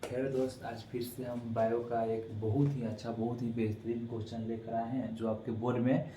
खैर दोस्त, आज फिर से हम बायो का एक बहुत ही अच्छा, बहुत ही बेहतरीन क्वेश्चन लेकर आए हैं जो आपके बोर्ड में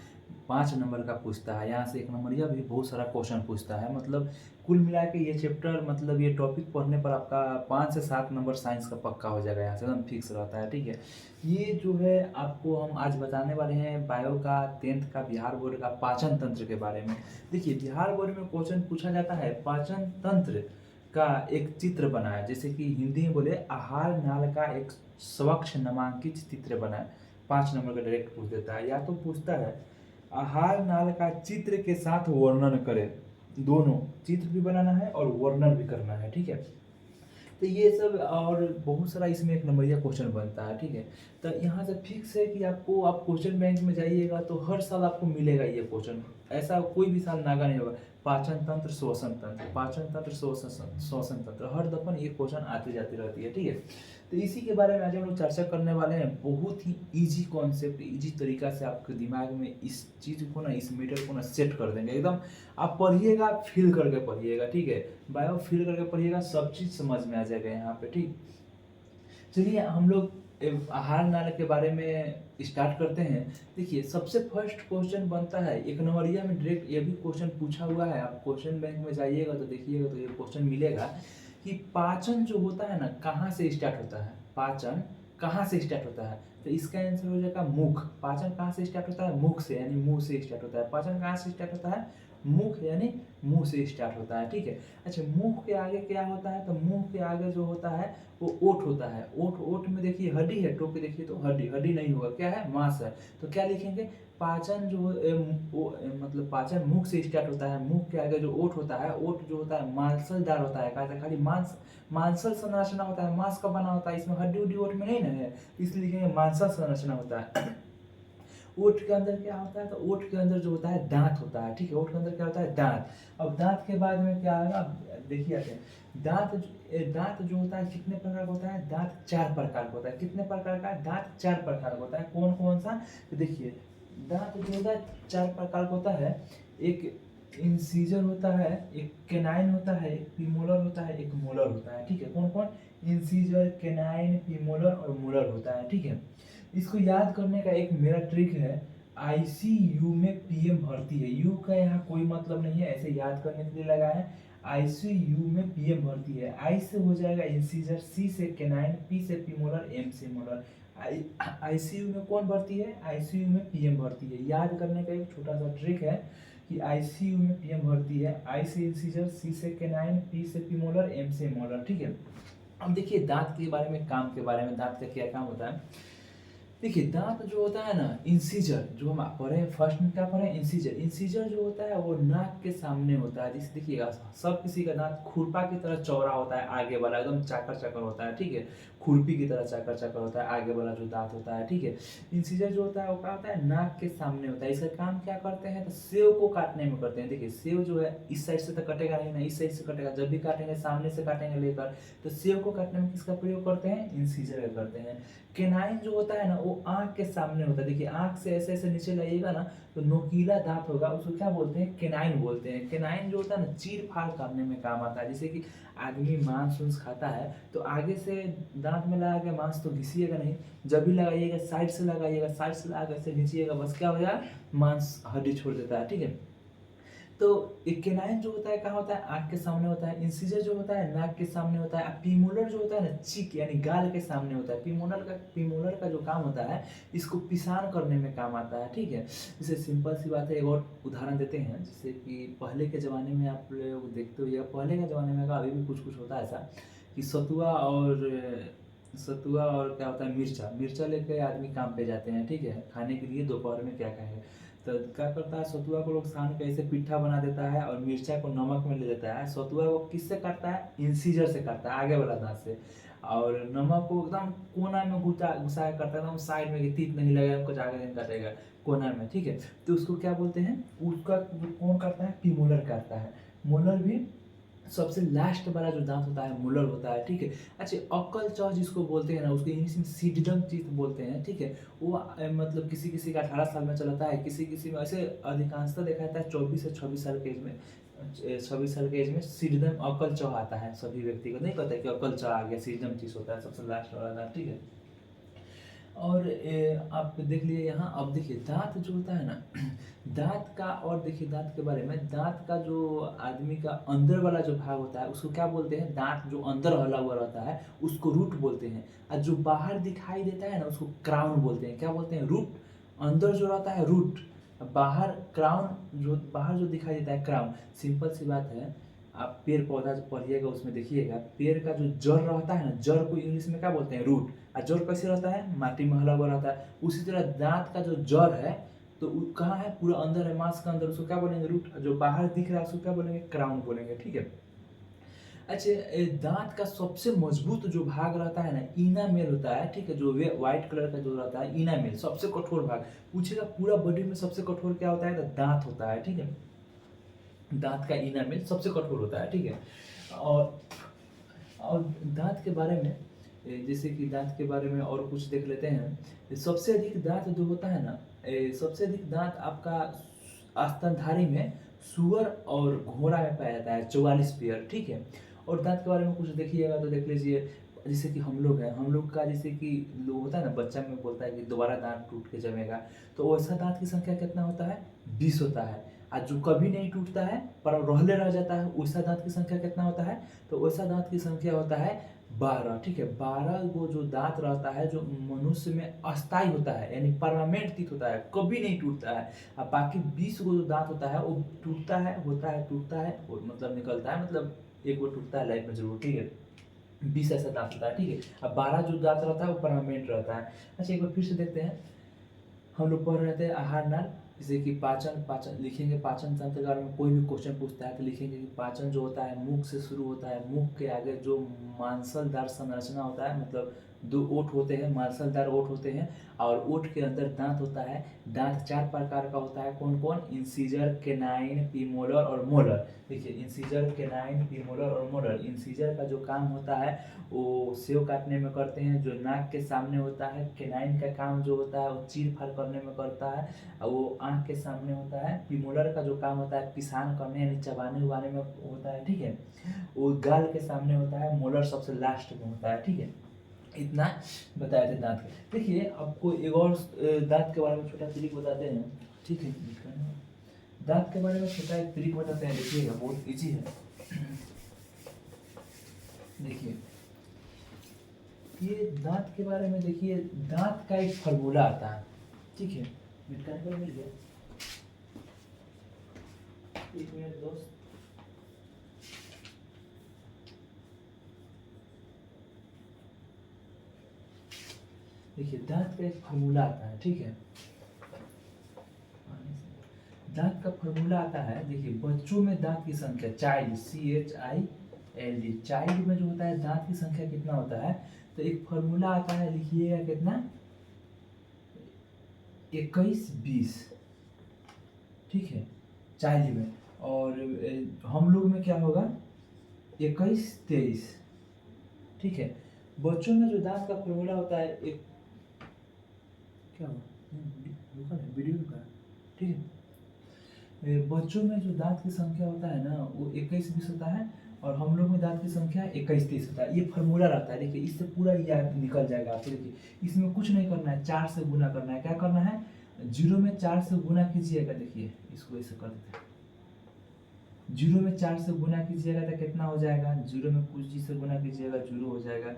5 नंबर का पूछता है। यहाँ से 1 नंबरिया भी बहुत सारा क्वेश्चन पूछता है। मतलब कुल मिला के ये चैप्टर, मतलब ये टॉपिक पढ़ने पर आपका 5 से 7 नंबर साइंस का पक्का हो जाएगा। यहाँ से एकदम फिक्स रहता है। ठीक है, ये जो है आपको हम आज बताने वाले हैं बायो का 10th का बिहार बोर्ड का पाचन तंत्र के बारे में। देखिए, बिहार बोर्ड में क्वेश्चन पूछा जाता है पाचन तंत्र का एक चित्र बनाए, जैसे कि हिंदी में बोले आहार नाल का एक स्वच्छ नामांकित चित्र बनाए। 5 नंबर का डायरेक्ट पूछ देता है। या तो पूछता है आहार नाल का चित्र के साथ वर्णन करें। दोनों चित्र भी बनाना है और वर्णन भी करना है। ठीक है, तो ये सब और बहुत सारा इसमें 1 नंबरिया क्वेश्चन बनता है। ठीक है, तो यहाँ से फिक्स है कि आपको, आप क्वेश्चन बैंक में जाइएगा तो हर साल आपको मिलेगा ये क्वेश्चन। ऐसा कोई भी साल नागा नहीं होगा। पाचन तंत्र, श्वसन तंत्र, पाचन तंत्र, श्वसन श्वसन तंत्र, हर दफन ये क्वेश्चन आती जाती रहती है। ठीक है, तो इसी के बारे में आज हम लोग चर्चा करने वाले हैं। बहुत ही इजी कॉन्सेप्ट, इजी तरीका से आपके दिमाग में इस चीज़ को ना, इस मीटर को ना सेट कर देंगे एकदम। आप पढ़िएगा, फील करके पढ़िएगा। ठीक है, बायो फील करके पढ़िएगा, सब चीज़ समझ में आ जाएगा यहाँ पे। ठीक, चलिए हम लोग आहार नाल के बारे में स्टार्ट करते हैं। देखिए, सबसे फर्स्ट क्वेश्चन बनता है 1 नंबरिया में, डायरेक्ट ये भी क्वेश्चन पूछा हुआ है। आप क्वेश्चन बैंक में जाइएगा तो देखिएगा तो ये क्वेश्चन मिलेगा कि पाचन जो होता है ना, कहाँ से स्टार्ट होता है। पाचन कहाँ से स्टार्ट होता है, तो इसका आंसर हो जाएगा मुख। पाचन कहाँ से स्टार्ट होता है, मुख से, यानी मुंह से स्टार्ट होता है। पाचन कहाँ से स्टार्ट होता है, मुख, यानी मुंह से स्टार्ट होता है। ठीक है, अच्छा, मुंह के आगे क्या होता है, तो मुंह के आगे जो होता है वो ओठ होता है। ओठ, ओठ में देखिए हड्डी है, टोक के देखिए तो हड्डी, हड्डी नहीं होगा, क्या है, मांस है। तो क्या लिखेंगे, पाचन जो मतलब पाचन मुख से स्टार्ट होता है। मुख के आगे जो ओठ होता है, ओठ जो होता है मांसलदार होता है। कहा खाली मांस, मांसल संरचना होता है, मांस का बना होता है, इसमें हड्डी उड्डी ओठ में नहीं ना है, इसलिए लिखेंगे मांसल संरचना होता है। ओठ के अंदर क्या होता है, तो ओठ के अंदर जो होता है दांत होता है। ठीक है, ओठ के अंदर क्या होता है, दांत। अब दांत के बाद में क्या आएगा, देखिए आते हैं दांत। दांत जो होता है कितने प्रकार का होता है, दांत 4 प्रकार का होता है। कितने प्रकार का, दांत 4 प्रकार का होता है। कौन कौन सा, तो देखिए दांत जो होता है 4 प्रकार का होता है। एक इंसीजर होता है, एक केनाइन होता है, एक प्रीमोलर होता है, एक मोलर होता है। ठीक है, कौन कौन, इंसीजर, केनाइन, प्रीमोलर और मोलर होता है। ठीक है, इसको याद करने का एक मेरा ट्रिक है, आईसीयू में पीएम भर्ती है। यू का यहाँ कोई मतलब नहीं है, ऐसे याद करने के लिए लगा है। आईसीयू में पीएम भर्ती है। आई से हो जाएगा इंसीजर, सी से केनाइन, पी से पीमोलर, एम से मोलर। आईसीयू में कौन भर्ती है, आईसीयू में पीएम भर्ती है। याद करने का एक छोटा सा ट्रिक है कि आईसीयू में पीएम भर्ती है। आई से इंसीजर, सी से केनाइन, पी से पीमोलर, एम से मोलर। ठीक है, अब देखिए दांत के बारे में, काम के बारे में, दांत का क्या काम होता है। देखिए, दांत जो होता है ना, इंसीजर जो हम पढ़े फर्स्ट में, क्या पढ़े, इंसीजर। इंसीजर जो होता है वो नाक के सामने होता है। जैसे देखिएगा, सब किसी का दांत खुरपा की तरह चौड़ा होता है, आगे वाला एकदम चाकर चाकर होता है। ठीक है, खुरपी की तरह चाकर चाकर होता है आगे वाला जो दांत होता है। ठीक है, इंसीजर जो होता है वो क्या होता है, नाक के सामने होता है। इसका काम क्या करते हैं, तो सेव को काटने में करते हैं। देखिए, सेव जो है इस साइड से तो कटेगा नहीं ना, इस साइड से कटेगा। जब भी काटेंगे सामने से काटेंगे लेकर, तो सेव को काटने में किसका प्रयोग करते हैं, इंसीजर का करते हैं। केनाइन जो होता है ना, वो आंख के सामने होता है। देखिए, आंख से ऐसे ऐसे नीचे लाइएगा ना, तो नोकीला दांत होगा, उसको क्या बोलते हैं, केनाइन बोलते हैं। केनाइन जो होता है ना, चीर फाड़ करने में काम आता है। जैसे कि आदमी मांस उंस खाता है तो आगे से दांत में लगा के मांस तो घिसिएगा नहीं, जब भी लगाइएगा साइड से लगाइएगा, साइड से लगा ऐसे घिसिएगा, बस क्या हो जाएगा, मांस हड्डी छोड़ देता है। ठीक है, तो एक केनाइन जो होता है कहाँ होता है, आंख के सामने होता है। इंसिजर जो होता है नाक के सामने होता है। पीमोलर जो होता है ना, चीक यानी गाल के सामने होता है। पीमोलर का जो काम होता है, इसको पिसान करने में काम आता है। ठीक है, जैसे सिंपल सी बात है, एक और उदाहरण देते हैं। जैसे कि पहले के ज़माने में आप लोग देखते हुए, पहले के ज़माने में अभी भी कुछ कुछ होता है ऐसा कि सतुआ और क्या होता है, मिर्चा, मिर्चा लेकर आदमी काम पे जाते हैं। ठीक है, खाने के लिए दोपहर में क्या खाएंगे, तो क्या करता है, सतुआ को लोग सान के ऐसे पिट्ठा बना देता है और मिर्चा को नमक में ले लेता है। सतुआ को किससे काटता है, इंसीजर से काटता है, आगे वाला दांत से। और नमक को एकदम कोना में घुसा के करता है, एकदम साइड में कि तीत नहीं लगेगा, हमको आगे नहीं काटेगा, कोना में। ठीक है, तो उसको क्या बोलते हैं, उसका कौन करता है, प्रीमोलर करता है। मोलर भी सबसे लास्ट वाला जो दांत होता है मोलर होता है। ठीक है, अच्छा, अक्कल चौ जिसको बोलते हैं ना, उसको इंग्लिश में सीडडम टीथ बोलते हैं। ठीक है, वो मतलब किसी किसी का 18 साल में चलता है, किसी किसी में, ऐसे अधिकांशतः देखा जाता है 24 से 26 साल के एज में 26 साल के एज में सिरदम अकल चौह आता है। सभी व्यक्ति को नहीं पता है कि अकल चौह आ गया, सिरदम चीज होता है सबसे लास्ट वाला दांत, ठीक है। और आप देख लिए यहाँ। अब देखिए दांत जो होता है ना दांत का, और देखिए दांत के बारे में, दांत का जो आदमी का अंदर वाला जो भाग होता है उसको क्या बोलते हैं, दांत जो अंदर हला हुआ रहता है उसको रूट बोलते हैं, और जो बाहर दिखाई देता है ना उसको क्राउन बोलते हैं। क्या बोलते हैं? रूट। अंदर जो रहता है रूट, बाहर क्राउन, जो बाहर जो दिखाई देता है क्राउन। सिंपल सी बात है, आप पेड़ पौधा जो पढ़िएगा उसमें देखिएगा, पेड़ का जो जड़ रहता है ना, जड़ को इंग्लिश में क्या बोलते हैं? रूट। और जड़ कैसे रहता है? माटी में हला हुआ रहता है। उसी तरह दांत का जो जड़ है तो कहाँ है? पूरा अंदर है, मांस का अंदर, उसको क्या बोलेंगे? रूट। जो बाहर दिख रहा है उसको क्या बोलेंगे? क्राउन बोलेंगे, ठीक है। अच्छा, दांत का सबसे मजबूत जो भाग रहता है ना, इनामेल होता है, ठीक है। जो वे व्हाइट कलर का जो रहता है इनामेल, सबसे कठोर भाग। पूछेगा पूरा बॉडी में सबसे कठोर क्या होता है, तो दांत होता है, ठीक है। दांत का इनामेल सबसे कठोर होता है, ठीक है। और दांत के बारे में, जैसे कि दांत के बारे में और कुछ देख लेते हैं। सबसे अधिक दांत जो होता है ना, सबसे अधिक दांत आपका स्तनधारी में सुअर और घोड़ा में पाया जाता है, 44 पेयर, ठीक है। और दांत के बारे में कुछ देखिएगा तो देख लीजिए, जैसे कि हम लोग हैं, हम लोग का जैसे कि लोग होता है ना, बच्चा में बोलता है कि दोबारा दांत टूट के जमेगा, तो वैसा दांत की संख्या कितना होता है? 20 होता है। और जो कभी नहीं टूटता है पर रहले रह जाता है, वैसा दांत की संख्या कितना होता है? तो वैसा दांत की संख्या होता है 12, ठीक है। 12 वो जो दांत रहता है जो मनुष्य में अस्थाई होता है, यानी परमानेंट टीथ होता है, कभी नहीं टूटता है। और बाकी 20 वो जो दांत होता है वो टूटता है, होता है, टूटता है, मतलब निकलता है, मतलब एक वो टूटता है लाइफ में जरूर, ठीक है। 20 ऐसा दांत होता है, ठीक है। अब 12 जो दांत रहता है वो परमानेंट रहता है। अच्छा, एक बार फिर से देखते हैं। हम लोग पढ़ रहे थे आहार नाल, जैसे कि पाचन, पाचन लिखेंगे, पाचन तंत्र के बारे में कोई भी क्वेश्चन पूछता है तो लिखेंगे कि पाचन जो होता है मुख से शुरू होता है। मुख के आगे जो मांसलदार संरचना होता है, मतलब 2 ओठ होते हैं, मांसलदार ओठ होते हैं, और ओठ के अंदर दांत होता है। दांत 4 प्रकार का होता है, कौन कौन? इंसीजर, केनाइन, प्रीमोलर और मोलर। देखिए इंसीजर, केनाइन, प्रीमोलर और मोलर। इंसीजर का जो काम होता है वो सेव काटने में करते हैं, जो नाक के सामने होता है। केनाइन का काम जो होता है वो चीर फाड़ करने में करता है, और वो आँख के सामने होता है। प्रीमोलर का जो काम होता है पिसान करने यानी चबाने उबाने में होता है, ठीक है। वो गाल के सामने होता है। मोलर सबसे लास्ट में होता है, ठीक है। इतना बताए थे दांत के। देखिए आपको एक और दांत के बारे में छोटा ट्रिक बताते हैं, ठीक है। दांत के बारे में छोटा एक ट्रिक बताते हैं, देखिएगा बहुत इजी है। देखिए ये दांत के बारे में, देखिए दांत का एक फार्मूला आता है, ठीक है। मिनट मिल गया, 1 मिनट दोस्त। देखिए दांत का एक फार्मूला आता है, ठीक है। दांत का फार्मूला आता है, देखिए बच्चों में दांत की संख्या, चाइल्ड, CHILD, चाइल्ड में जो होता है दांत की संख्या कितना होता है, तो एक फार्मूला आता है, लिखिएगा कितना? 21-20, ठीक है, चाइल्ड में। और हम लोग में क्या होगा? 21-23, ठीक है। बच्चों में जो दांत का फार्मूला होता है, एक क्या हुआ, वीडियो रुका, ठीक है। बच्चों में जो दांत की संख्या होता है ना वो 21-20 होता है, और हम लोग में दांत की संख्या 21-23 होता है। ये फार्मूला रहता है, देखिए इससे पूरा याद निकल जाएगा आपको। देखिए इसमें कुछ नहीं करना है, 4 से गुना करना है। क्या करना है? 0 में 4 से गुना कीजिएगा, देखिए इसको ऐसे कर देते हैं। 0 में 4 से गुना कीजिएगा तो कितना हो जाएगा? 0 में कुछ जी से गुना कीजिएगा 0 हो जाएगा।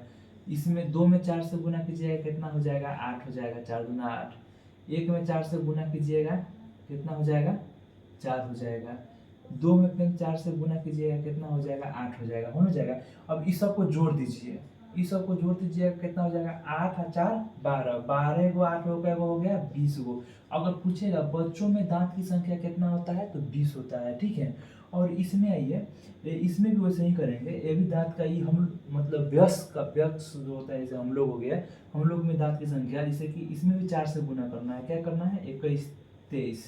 इसमें 2 में 4 से गुना कीजिएगा कितना हो जाएगा? 8 हो जाएगा, 4 दूना 8। 1 में 4 से गुना कीजिएगा कितना हो जाएगा? 4 हो जाएगा। 2 में फिर 4 से गुना कीजिएगा कितना हो जाएगा? 8 हो जाएगा, हो जाएगा। अब इस सब को जोड़ दीजिए, इस सब को जोड़ दीजिएगा कितना हो जाएगा? 8 और 4 12, 12 गो 8 हो गया, हो गया 20 गो। अगर पूछेगा बच्चों में दांत की संख्या कितना होता है, तो 20 होता है, ठीक है। और इसमें आइए, इसमें भी वैसे ही करेंगे। ये भी दांत का ही हम मतलब वयस्क जो होता है, जैसे हम लोग हो गया, हम लोग में दांत की संख्या, जैसे कि इसमें भी 4 से गुना करना है। क्या करना है? 21-23,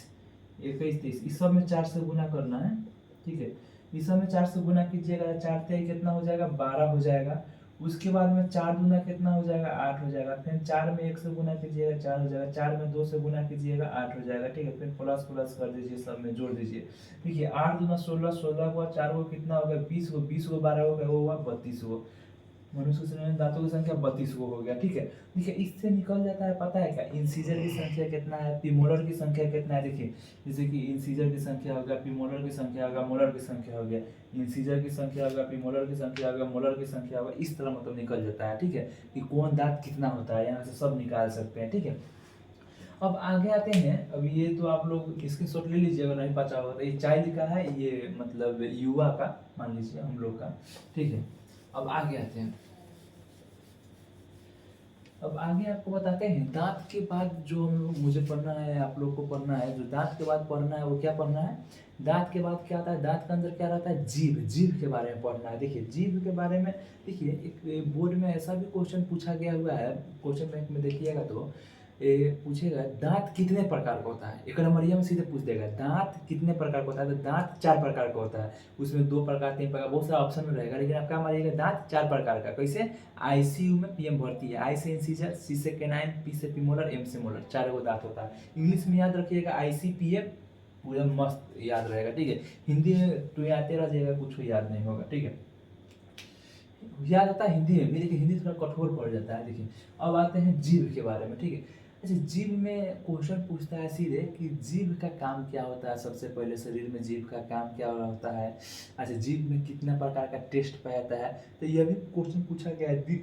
21-23, इस सब में 4 से गुना करना है, ठीक है। इस सब में 4 से गुना कीजिएगा, 4 3 कितना हो जाएगा? 12 हो जाएगा। उसके बाद में 4 दूना कितना हो जाएगा, 8 हो जाएगा। फिर 4 में 1 से गुना कीजिएगा, 4 हो जाएगा। 4 में 2 से गुना कीजिएगा, 8 हो जाएगा, ठीक है। फिर प्लस प्लस कर दीजिए, सब में जोड़ दीजिए। देखिए 8 दूना 16, 16 हुआ, 4 को कितना हो गया, 20 को, 20 को 12 हो गया, वो हुआ 32 को। मनुष्य शरीर में दांतों की संख्या 32 को हो गया, ठीक है। देखिए इससे निकल जाता है, पता है क्या, इंसीजर की संख्या कितना है, प्रीमोलर की संख्या कितना है। देखिए जैसे कि इंसीजर की संख्या हो गया, प्रीमोलर की संख्या होगा, मोलर की संख्या हो गया। इंसीजर की संख्या होगा, प्रीमोलर की संख्या होगा, मोलर की संख्या होगा, इस तरह मतलब निकल जाता है, ठीक है, कि कौन दांत कितना होता है, यहाँ से सब निकाल सकते हैं, ठीक है। अब आगे आते हैं। अब ये तो आप लोग इसके शॉट ले लीजिए, अगर नहीं बचा होगा तो। ये चाइल्ड का है, ये मतलब युवा का मान लीजिए, हम लोग का, ठीक है। अब आगे आते हैं। अब आगे आपको बताते हैं, दांत के बाद जो हम लोग, मुझे पढ़ना है, आप लोग को पढ़ना है, जो दांत के बाद पढ़ना है वो क्या पढ़ना है, दांत के बाद क्या आता है, दांत के अंदर क्या रहता है, जीभ। जीभ के बारे में पढ़ना है। देखिए जीभ के बारे में, देखिए एक बोर्ड में ऐसा भी क्वेश्चन पूछा गया हुआ है, क्वेश्चन बैंक में देखिएगा तो पूछेगा दांत कितने प्रकार का होता है। एक नंबरिया में सीधे पूछ देगा दांत कितने प्रकार का होता है, तो दांत 4 प्रकार का होता है। उसमें 2 प्रकार, 3 प्रकार, बहुत सारा ऑप्शन में रहेगा, लेकिन आप क्या मारिएगा, दांत 4 प्रकार का। कैसे, आईसीयू में पीएम भर्ती है, आई से इंसीजर, सी से कैनाइन, पी से पीमोलर, एम से मोलर, 4 गो दांत होता है। इंग्लिश में याद रखिएगा आईसीपीएम, पूरा मस्त याद रहेगा, ठीक है। हिंदी में तो आते रह जाएगा, कुछ याद नहीं होगा, ठीक है। याद आता है हिंदी में भी, लेकिन हिंदी थोड़ा कठोर पड़ जाता है। देखिए अब आते हैं जीभ के बारे में, ठीक है। अच्छा जीभ में क्वेश्चन पूछता है सीधे कि जीभ का काम क्या होता है। सबसे पहले शरीर में जीभ का काम क्या होता है। अच्छा जीभ में कितना प्रकार का टेस्ट पाया जाता है, तो यह भी क्वेश्चन पूछा गया है।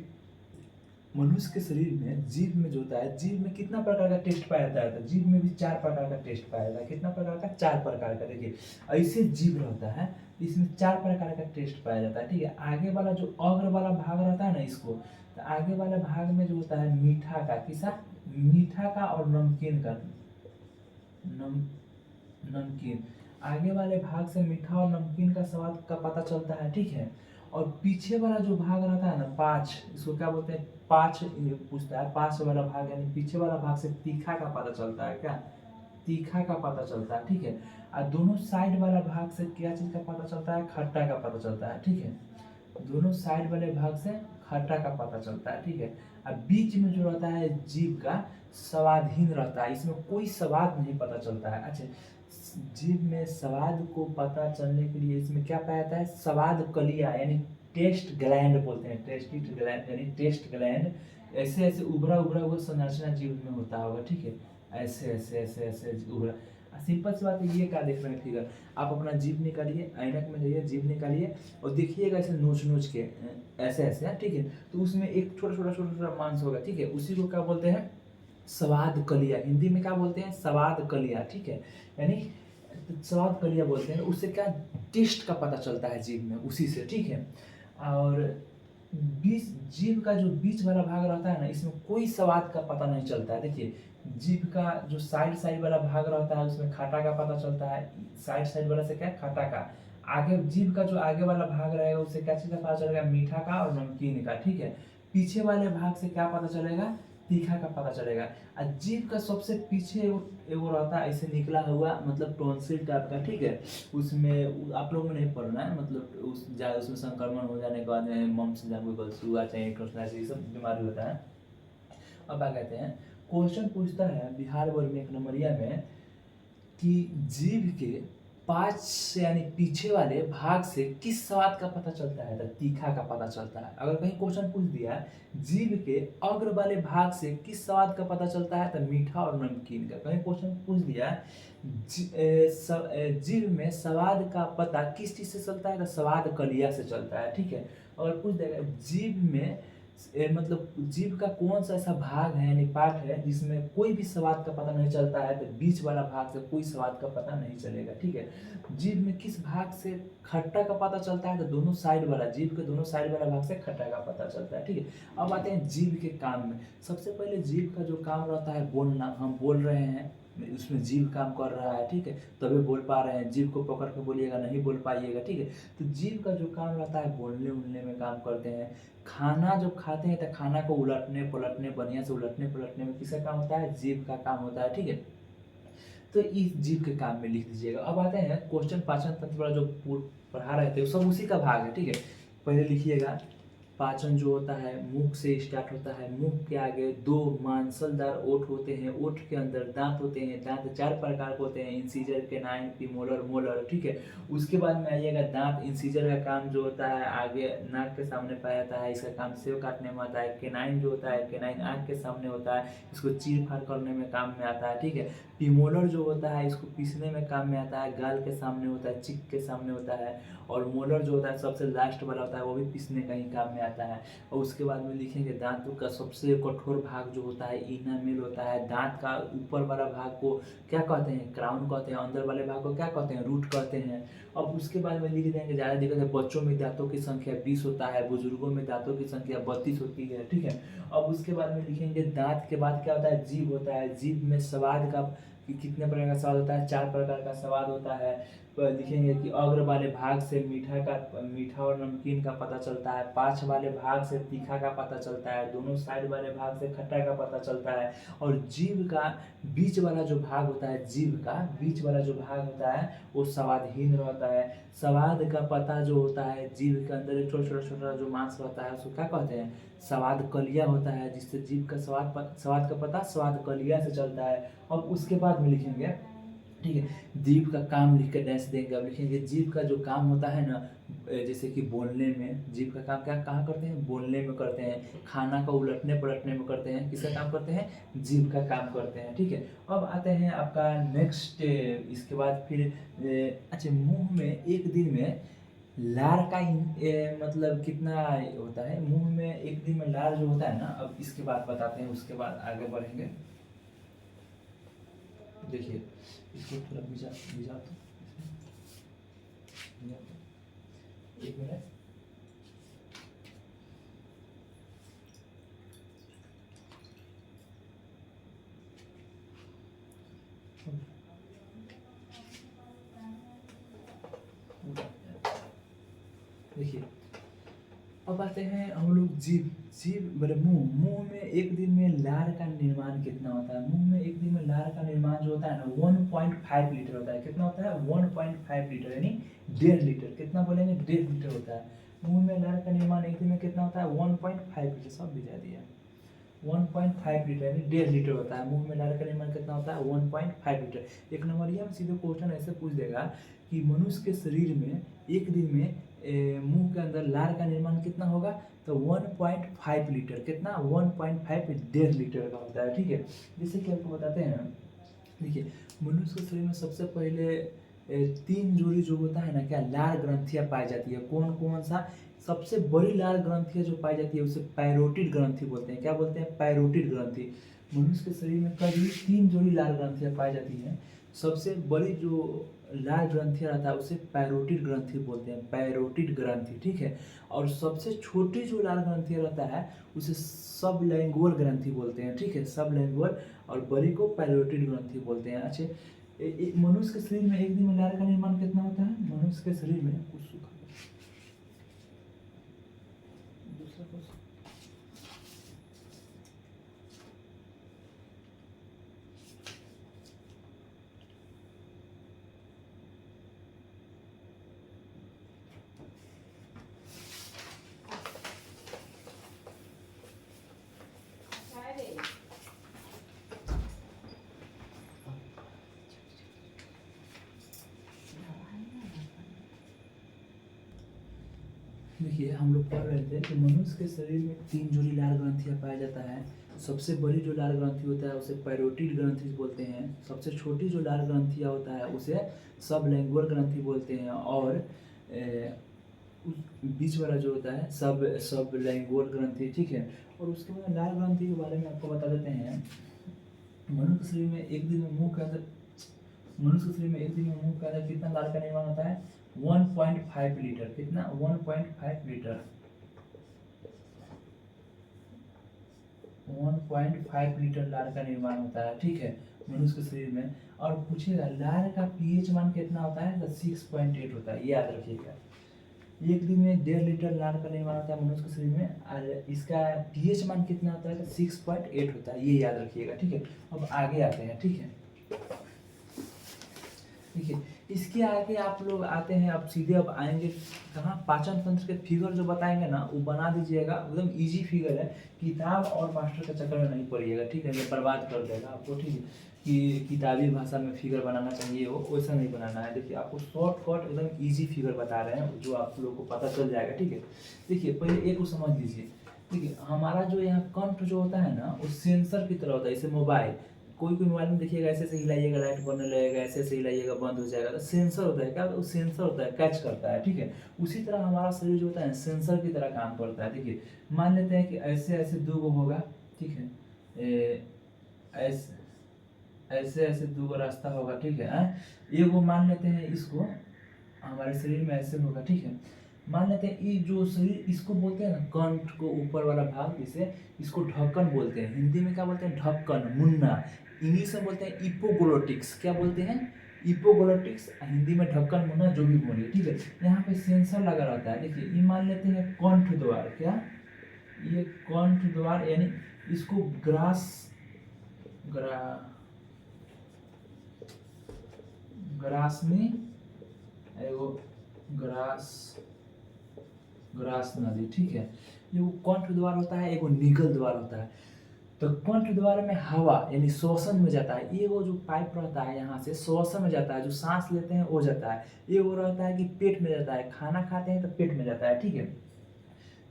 मनुष्य के शरीर में जीभ में जो होता है, जीभ में कितना प्रकार का टेस्ट पाया जाता है, तो जीभ में भी 4 प्रकार का टेस्ट पाया जाता है। कितना प्रकार का, 4 प्रकार का। देखिए ऐसे जीभ रहता है, इसमें 4 प्रकार का टेस्ट पाया जाता है, ठीक है। आगे वाला जो अग्र वाला भाग रहता है ना, इसको तो आगे वाले भाग में जो होता है मीठा का, किसा, मीठा का और नमकीन का, नमकीन, आगे वाले भाग से मीठा और नमकीन का स्वाद का पता चलता है, ठीक है। और पीछे वाला जो भाग रहता है ना, पाँच, इसको क्या बोलते हैं, पाँच पूछता है, पाँच वाला भाग यानी पीछे वाला भाग से तीखा का पता चलता है, क्या, तीखा का पता चलता है, ठीक है। और दोनों साइड वाला भाग से क्या चीज का पता चलता है, खट्टा का पता चलता है, ठीक है। दोनों साइड वाले भाग से खट्टा का पता चलता है, ठीक है। और बीच में जो रहता है जीभ का, स्वादहीन रहता है, इसमें कोई स्वाद नहीं पता चलता है। अच्छा जीभ में स्वाद को पता चलने के लिए इसमें क्या पाया जाता है, स्वाद कलिया यानी टेस्ट ग्लैंड बोलते हैं, टेस्टिट ग्लैंड यानी टेस्ट ग्लैंड। ऐसे ऐसे उभरा उभरा हुआ संरचना जीभ में होता होगा, ठीक है। ऐसे ऐसे ऐसे ऐसे उभरा, सिंपल सी बात है। ये क्या देख रहे हैं फिगर, आप अपना जीभ निकालिए, ऐनक में जाइए, जीभ निकालिए और देखिएगा ऐसे नोच नोच के, ऐसे ऐसे, ठीक है। तो उसमें एक छोटा छोटा छोटा छोटा मांस होगा, ठीक है, उसी को क्या बोलते हैं, स्वाद कलिया। हिंदी में क्या बोलते हैं, स्वाद कलिया, ठीक है। यानी स्वाद कलिया बोलते हैं। उससे क्या टेस्ट का पता चलता है जीभ में, उसी से, ठीक है। और बीच, जीभ का जो बीच वाला भाग रहता है ना, इसमें कोई स्वाद का पता नहीं चलता है। देखिए जीभ का जो साइड साइड वाला भाग रहता है, उसमें खट्टा का पता चलता है। साइड साइड वाला से क्या, खट्टा का। आगे जीभ का जो आगे वाला भाग रहेगा, उससे क्या चीज़ का पता चलेगा, मीठा का और नमकीन का, ठीक है। पीछे वाले भाग से क्या पता चलेगा, तीखा का पता चलेगा। और जीभ का सबसे पीछे एगो रहता है ऐसे निकला हुआ, मतलब टॉन्सिल टाइप का, ठीक है। उसमें आप लोगों को नहीं पढ़ना है, मतलब उसमें संक्रमण हो जाने के बाद में मम्स सुगा चाहिए, ये सब बीमारी होता है। अब क्या कहते हैं, क्वेश्चन पूछता है बिहार बोर्ड में 1 नंबरिया में कि जीभ के पांच से यानी पीछे वाले भाग से किस स्वाद का पता चलता है, तो तीखा का पता चलता है। अगर कहीं क्वेश्चन पूछ दिया जीभ के अग्र वाले भाग से किस स्वाद का पता चलता है, तो मीठा और नमकीन का। कहीं क्वेश्चन पूछ दिया जीभ में स्वाद का पता किस चीज से चलता है, तो स्वाद कलिया से चलता है, ठीक है। अगर पूछ देगा जीभ में मतलब जीभ का कौन सा ऐसा भाग है यानी पार्ट है जिसमें कोई भी स्वाद का पता नहीं चलता है, तो बीच वाला भाग से कोई स्वाद का पता नहीं चलेगा, ठीक है। जीभ में किस भाग से खट्टा का पता चलता है, तो दोनों साइड वाला, जीभ के दोनों साइड वाला भाग से खट्टा का पता चलता है, ठीक है। अब आते हैं जीभ के काम में। सबसे पहले जीभ का जो काम रहता है बोलना, हम बोल रहे हैं उसमें जीभ काम कर रहा है, ठीक है, तभी बोल पा रहे हैं। जीभ को पकड़ के बोलिएगा नहीं बोल पाइएगा, ठीक है। तो जीभ का जो काम रहता है बोलने उलने में काम करते हैं। खाना जब खाते हैं तो खाना को उलटने पलटने, बढ़िया से उलटने पलटने में किसका काम होता है, जीभ का काम होता है, ठीक है। तो इस जीभ के काम में लिख दीजिएगा। अब आते हैं क्वेश्चन, पाचन तंत्र वाला जो पढ़ा रहे थे वो सब उसी का भाग है, ठीक है। पहले लिखिएगा पाचन जो होता है मुख से स्टार्ट होता है। मुख के आगे 2 मांसलदार ओंठ होते हैं, ओंठ के अंदर दांत होते हैं, दांत 4 प्रकार के होते हैं, इंसीजर, कैनाइन, प्रीमोलर, मोलर, ठीक है। उसके बाद में आइएगा दांत। इंसीजर का काम जो होता है आगे नाक के सामने पाया जाता है, इसका काम सेव काटने में आता है। कैनाइन जो होता है, कैनाइन आँख के सामने होता है, इसको चीर फाड़ करने में काम में आता है, ठीक है। प्रीमोलर जो होता है इसको पीसने में काम में आता है, गाल के सामने होता है, चिक के सामने होता है। और मोलर जो होता है सबसे लास्ट वाला होता है, वो भी पीसने का ही काम में आता है। और उसके बाद में लिखेंगे दांतों का सबसे कठोर भाग जो होता है इनामेल होता है। दांत का ऊपर वाला भाग को क्या कहते हैं, क्राउन कहते हैं। अंदर वाले भाग को क्या कहते हैं, रूट कहते हैं। अब उसके बाद में लिख देंगे, ज़्यादा दिक्कत है, बच्चों में दांतों की संख्या 20 होता है, बुजुर्गों में दांतों की संख्या 32 होती है, ठीक है। अब उसके बाद में लिखेंगे दांत के बाद क्या होता है, जीभ होता है। जीभ में स्वाद का कितने प्रकार का स्वाद होता है, 4 प्रकार का स्वाद होता है। तो लिखेंगे कि अग्र वाले भाग से मीठा और नमकीन का पता चलता है, पाँच वाले भाग से तीखा का पता चलता है, दोनों साइड वाले भाग से खट्टा का पता चलता है। और जीभ का बीच वाला जो भाग होता है, जीभ का बीच वाला जो भाग होता है वो स्वादहीन रहता है। स्वाद का पता जो होता है, जीभ के अंदर एक छोटा छोटा छोटा जो मांस रहता है उसको क्या कहते हैं, स्वाद कलिया होता है, जिससे जीभ का स्वाद का पता स्वाद कलिया से चलता है। अब उसके बाद में लिखेंगे, ठीक है, जीभ का काम लिख के डैश देंगे। अब लिखेंगे जीभ का जो काम होता है ना, जैसे कि बोलने में जीभ का काम क्या कहाँ करते हैं, बोलने में करते हैं, खाना को उलटने पलटने में करते हैं, किसका काम करते हैं, जीभ का काम करते हैं, ठीक है। अब आते हैं आपका नेक्स्ट, इसके बाद फिर अच्छा, मुंह में एक दिन में लार का मतलब कितना होता है, मुंह में एक दिन में लार जो होता है ना, अब इसके बाद बताते हैं, उसके बाद आगे बढ़ेंगे। देखिए इसको थोड़ा भिजा भिजा दो, एक मिनट। देखिए अब आते हैं हम लोग जीभ। जीभ बोले मुंह में एक दिन में लार का निर्माण कितना होता है। मुंह में एक दिन में लार का निर्माण जो होता है ना 1.5 लीटर होता है। कितना होता है, 1.5 लीटर, यानी 1.5 लीटर। कितना बोलेंगे, 1.5 लीटर होता है। मुंह में लार का निर्माण एक दिन में कितना होता है, 1.5 लीटर, सब भिजा दिया। 1.5 लीटर यानी 1.5 लीटर होता है। मुंह में लार का निर्माण कितना होता है, 1.5 लीटर। एक नंबरिया में सीधे क्वेश्चन ऐसे पूछ देगा कि मनुष्य के शरीर में एक दिन में मुंह के अंदर लार का निर्माण कितना होगा, तो 1.5 लीटर। कितना, 1.5, 1.5 लीटर का होता है, ठीक है। जैसे कि आपको बताते हैं, देखिए मनुष्य के शरीर में सबसे पहले 3 जोड़ी जो होता है ना, क्या लार ग्रंथियाँ पाई जाती है। कौन कौन सा, सबसे बड़ी लार ग्रंथियाँ जो पाई जाती है उसे पैरोटिड ग्रंथि बोलते हैं। क्या बोलते हैं, पैरोटिड ग्रंथि। मनुष्य के शरीर में करीब 3 जोड़ी लार ग्रंथियाँ पाई जाती हैं। सबसे बड़ी जो लार ग्रंथियाँ रहता है उसे पैरोटिड ग्रंथि बोलते हैं, पैरोटिड ग्रंथि, ठीक है। और सबसे छोटी जो लार ग्रंथियाँ रहता है उसे सबलैंगुअल ग्रंथि बोलते हैं, ठीक है, सबलैंगुअल। और बड़ी को पैरोटिड ग्रंथि बोलते हैं। अच्छा, मनुष्य के शरीर में एक दिन में लार का निर्माण कितना होता है, मनुष्य के शरीर में कुछ दूसरा क्वेश्चन। देखिए हम लोग पढ़ रहे थे कि मनुष्य के शरीर में 3 जोड़ी लार ग्रंथियाँ पाया जाता है। सबसे बड़ी जो लार ग्रंथि होता है उसे पैरोटिड ग्रंथि बोलते हैं। सबसे छोटी जो लार ग्रंथियाँ होता है उसे सबलैंगुअल ग्रंथि बोलते हैं। और उस बीच वाला जो होता है सबलैंगुअल ग्रंथि, ठीक है। और उसके बाद लार ग्रंथि के बारे में आपको बता देते हैं। मनुष्य के शरीर में एक दिन में मुंह के अंदर कितना लार का निर्माण होता है, 1.5 लीटर। कितना, 1.5 लीटर, 1.5 लीटर लार का निर्माण होता है, ठीक है, मनुष्य के शरीर में। और पूछेगा लार का पीएच मान कितना होता है, तो 6.8 होता है, याद रखिएगा। एक दिन में 1.5 लीटर लार का निर्माण होता है मनुष्य के शरीर में, और इसका पीएच मान कितना होता है, तो 6.8 होता है, ये याद रखिएगा, ठीक है। अब आगे आते हैं, ठीक है। देखिए इसके आगे आप लोग आते हैं, अब सीधे अब आएंगे कहाँ, पाचन तंत्र के फिगर जो बताएंगे ना वो बना दीजिएगा, एकदम इजी फिगर है, किताब और मास्टर के चक्कर में नहीं पड़िएगा, ठीक है, ये बर्बाद कर देगा आपको, ठीक है, कि किताबी भाषा में फिगर बनाना चाहिए हो, वैसा नहीं बनाना है। देखिए आपको शॉर्टकट एकदम ईजी फिगर बता रहे हैं जो आप लोग को पता चल जाएगा, ठीक है। देखिए पहले एक को समझ लीजिए, देखिए हमारा जो यहाँ कंठ जो होता है ना वो सेंसर की तरह होता है, जैसे मोबाइल, कोई कोई मोबाइल में देखिएगा ऐसे से हिलाइएगा लाइट बनने लगेगा, ऐसे से हिलाइएगा बंद हो जाएगा, तो सेंसर होता है, क्या होता है, सेंसर होता है, कैच करता है, ठीक है। उसी तरह हमारा शरीर जो होता है सेंसर की तरह काम करता है। देखिए मान लेते हैं कि ऐसे ऐसे दो गो होगा, ठीक है, ऐसे ऐसे ऐसे दो गो रास्ता होगा, ठीक है। एगो मान लेते हैं इसको, हमारे शरीर में ऐसे होगा, ठीक है। मान लेते हैं ये जो शरीर, इसको बोलते हैं ना कंठ को ऊपर वाला भाग, जिसे इसको ढक्कन बोलते हैं, हिंदी में क्या बोलते हैं, ढक्कन, मुन्ना, इंग्लिश में बोलते हैं इपोग्लोटिक्स, क्या बोलते हैं, इपोग्लोटिक्स, हिंदी में ढक्कन, मुन्ना, जो भी बोलिए, ठीक है। यहाँ पे सेंसर लगा रहता है। देखिए ये मान लेते हैं कंठ द्वार, क्या, ये कंठ द्वार, यानी इसको ग्रास ग्रासनी, एगो ग्रास ग्रास नदी, ठीक है। ये कंठ द्वार होता है, एगो निगल द्वार होता है। तो कंठ द्वार में हवा यानी श्वसन में जाता है, ये वो जो पाइप रहता है यहाँ से श्वसन में जाता है, जो सांस लेते हैं वो जाता है। ये वो रहता है कि पेट में जाता है, खाना खाते हैं तो पेट में जाता है, ठीक है।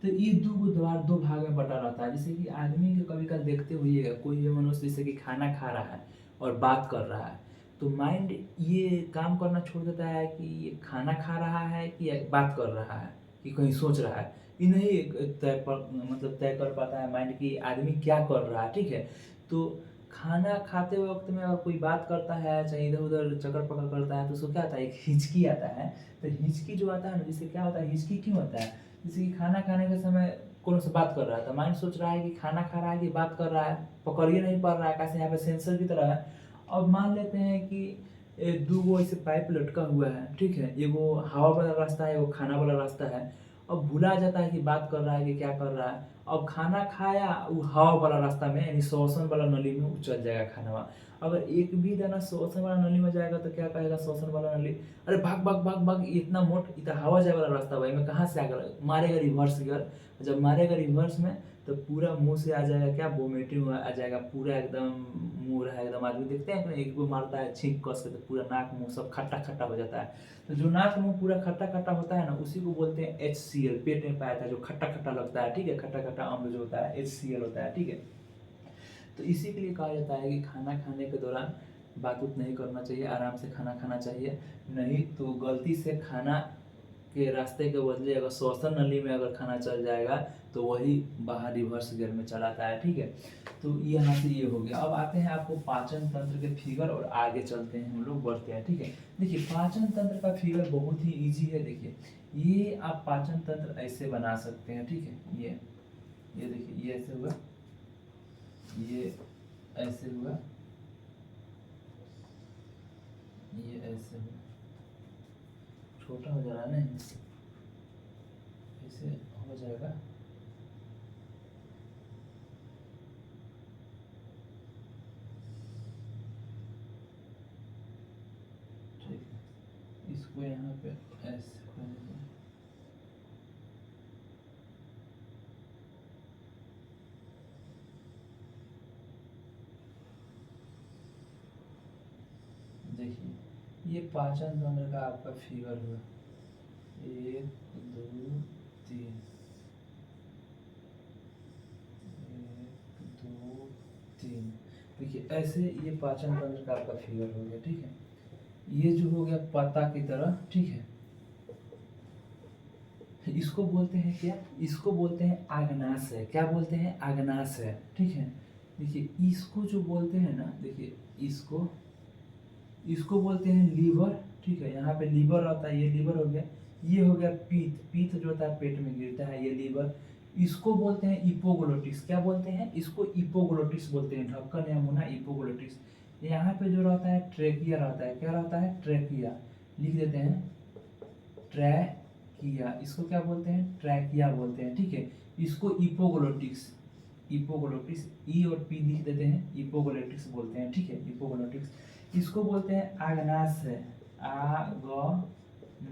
तो ये दो द्वार दो भाग में बटा रहता है। जैसे कि आदमी को कभी कभी देखते हुए कोई भी मनुष्य जैसे कि खाना खा रहा है और बात कर रहा है, तो माइंड ये काम करना छोड़ देता है कि ये खाना खा रहा है कि बात कर रहा है कि कहीं सोच रहा है, ये नहीं तय कर पाता है माइंड की आदमी क्या कर रहा है, ठीक है। तो खाना खाते वक्त में अगर कोई बात करता है, चाहे इधर उधर चक्कर पकड़ करता है, तो उसको क्या आता है, एक हिचकी आता है। तो हिचकी जो आता है ना, जिससे क्या होता है, हिचकी क्यों होता है, जैसे कि खाना खाने के समय कौन से बात कर रहा है, तो माइंड सोच रहा है कि खाना खा रहा है कि बात कर रहा है, पकड़ ही नहीं पा रहा है, कैसे यहाँ पे सेंसर की तरह है। अब मान लेते हैं कि दो गो ऐसे पाइप लटका हुआ है, ठीक है, एगो हवा वाला रास्ता है, एगो खाना वाला रास्ता है। अब भुला जाता है कि बात कर रहा है कि क्या कर रहा है। अब खाना खाया वो हवा वाला रास्ता में यानी श्वसन वाला नली में वो चल जाएगा खाना। अगर एक भी दाना श्वसन वाला नली में जाएगा तो क्या कहेगा श्वसन वाला नली, अरे भाग भाग भाग भाग, इतना मोट इतना हवा जाए वाला रास्ता भाई मैं कहाँ से आकर मारेगा रिवर्स गियर। जब मारेगा रिवर्स में तो पूरा मुंह से आ जाएगा क्या, वोमिटिंग आ जाएगा पूरा, एकदम मुंह रहा एकदम, आदमी देखते हैं एक को मारता है छींक कस के तो पूरा नाक मुंह सब खट्टा खट्टा हो जाता है। तो जो नाक मुंह पूरा खट्टा खट्टा होता है ना, उसी को बोलते हैं HCl, पेट में पाया था जो खट्टा खट्टा लगता है, ठीक है, खट्टा खट्टा अम्ल जो होता है HCl होता है, ठीक है। तो इसी के लिए कहा जाता है कि खाना खाने के दौरान बात उत नहीं करना चाहिए, आराम से खाना खाना चाहिए, नहीं तो गलती से खाना के रास्ते के बदले अगर श्वसन नली में अगर खाना चल जाएगा तो वही बाहर रिवर्स गियर में चलाता है, ठीक है। तो यहाँ से ये हो गया। अब आते हैं आपको पाचन तंत्र के फिगर और आगे चलते हैं, हम लोग बढ़ते हैं, ठीक है। देखिए पाचन तंत्र का फिगर बहुत ही ईजी है। देखिए ये आप पाचन तंत्र ऐसे बना सकते हैं, ठीक है। ये देखिए ये ऐसे हुआ, ये ऐसे हुआ, ये ऐसे हुआ, छोटा हो जा रहा है ना, ऐसे हो जाएगा, ठीक है। इसको यहाँ पे ऐसे कर देते हैं, देखिए ये पाचन तंत्र का आपका फिगर हुआ, 1 2 3, 1 2 3। देखिए ऐसे ये पाचन तंत्र का आपका फिगर हो गया, ठीक है। ये जो हो गया पत्ता की तरह, ठीक है। इसको बोलते हैं क्या, इसको बोलते हैं आग्नाशय, क्या बोलते हैं, आग्नाशय, ठीक है। देखिए इसको जो बोलते हैं ना, देखिए इसको बोलते हैं लीवर, ठीक है। यहाँ पे लीवर आता है, ये लीवर हो गया। ये हो गया पीत, पीत जो होता है पेट में गिरता है, ये लीवर। इसको बोलते हैं इपोग्लोटिस, क्या बोलते हैं, इसको इपोग्लोटिस बोलते हैं, ढक्कन या मुन्ना, इपोग्लोटिस। यहाँ पे जो रहता है ट्रेकिया रहता है, क्या रहता है, ट्रेकिया, लिख देते हैं ट्रैकिया, इसको क्या बोलते हैं, ट्रैकिया बोलते हैं, ठीक है। इसको इपोग्लोटिक्स, इपोग्लोटिक्स ई और पी लिख देते हैं, इपोग्लोटिक्स बोलते हैं, ठीक है, इपोग्लोटिक्स। इसको बोलते हैं आग्नाशय, आगनाशय,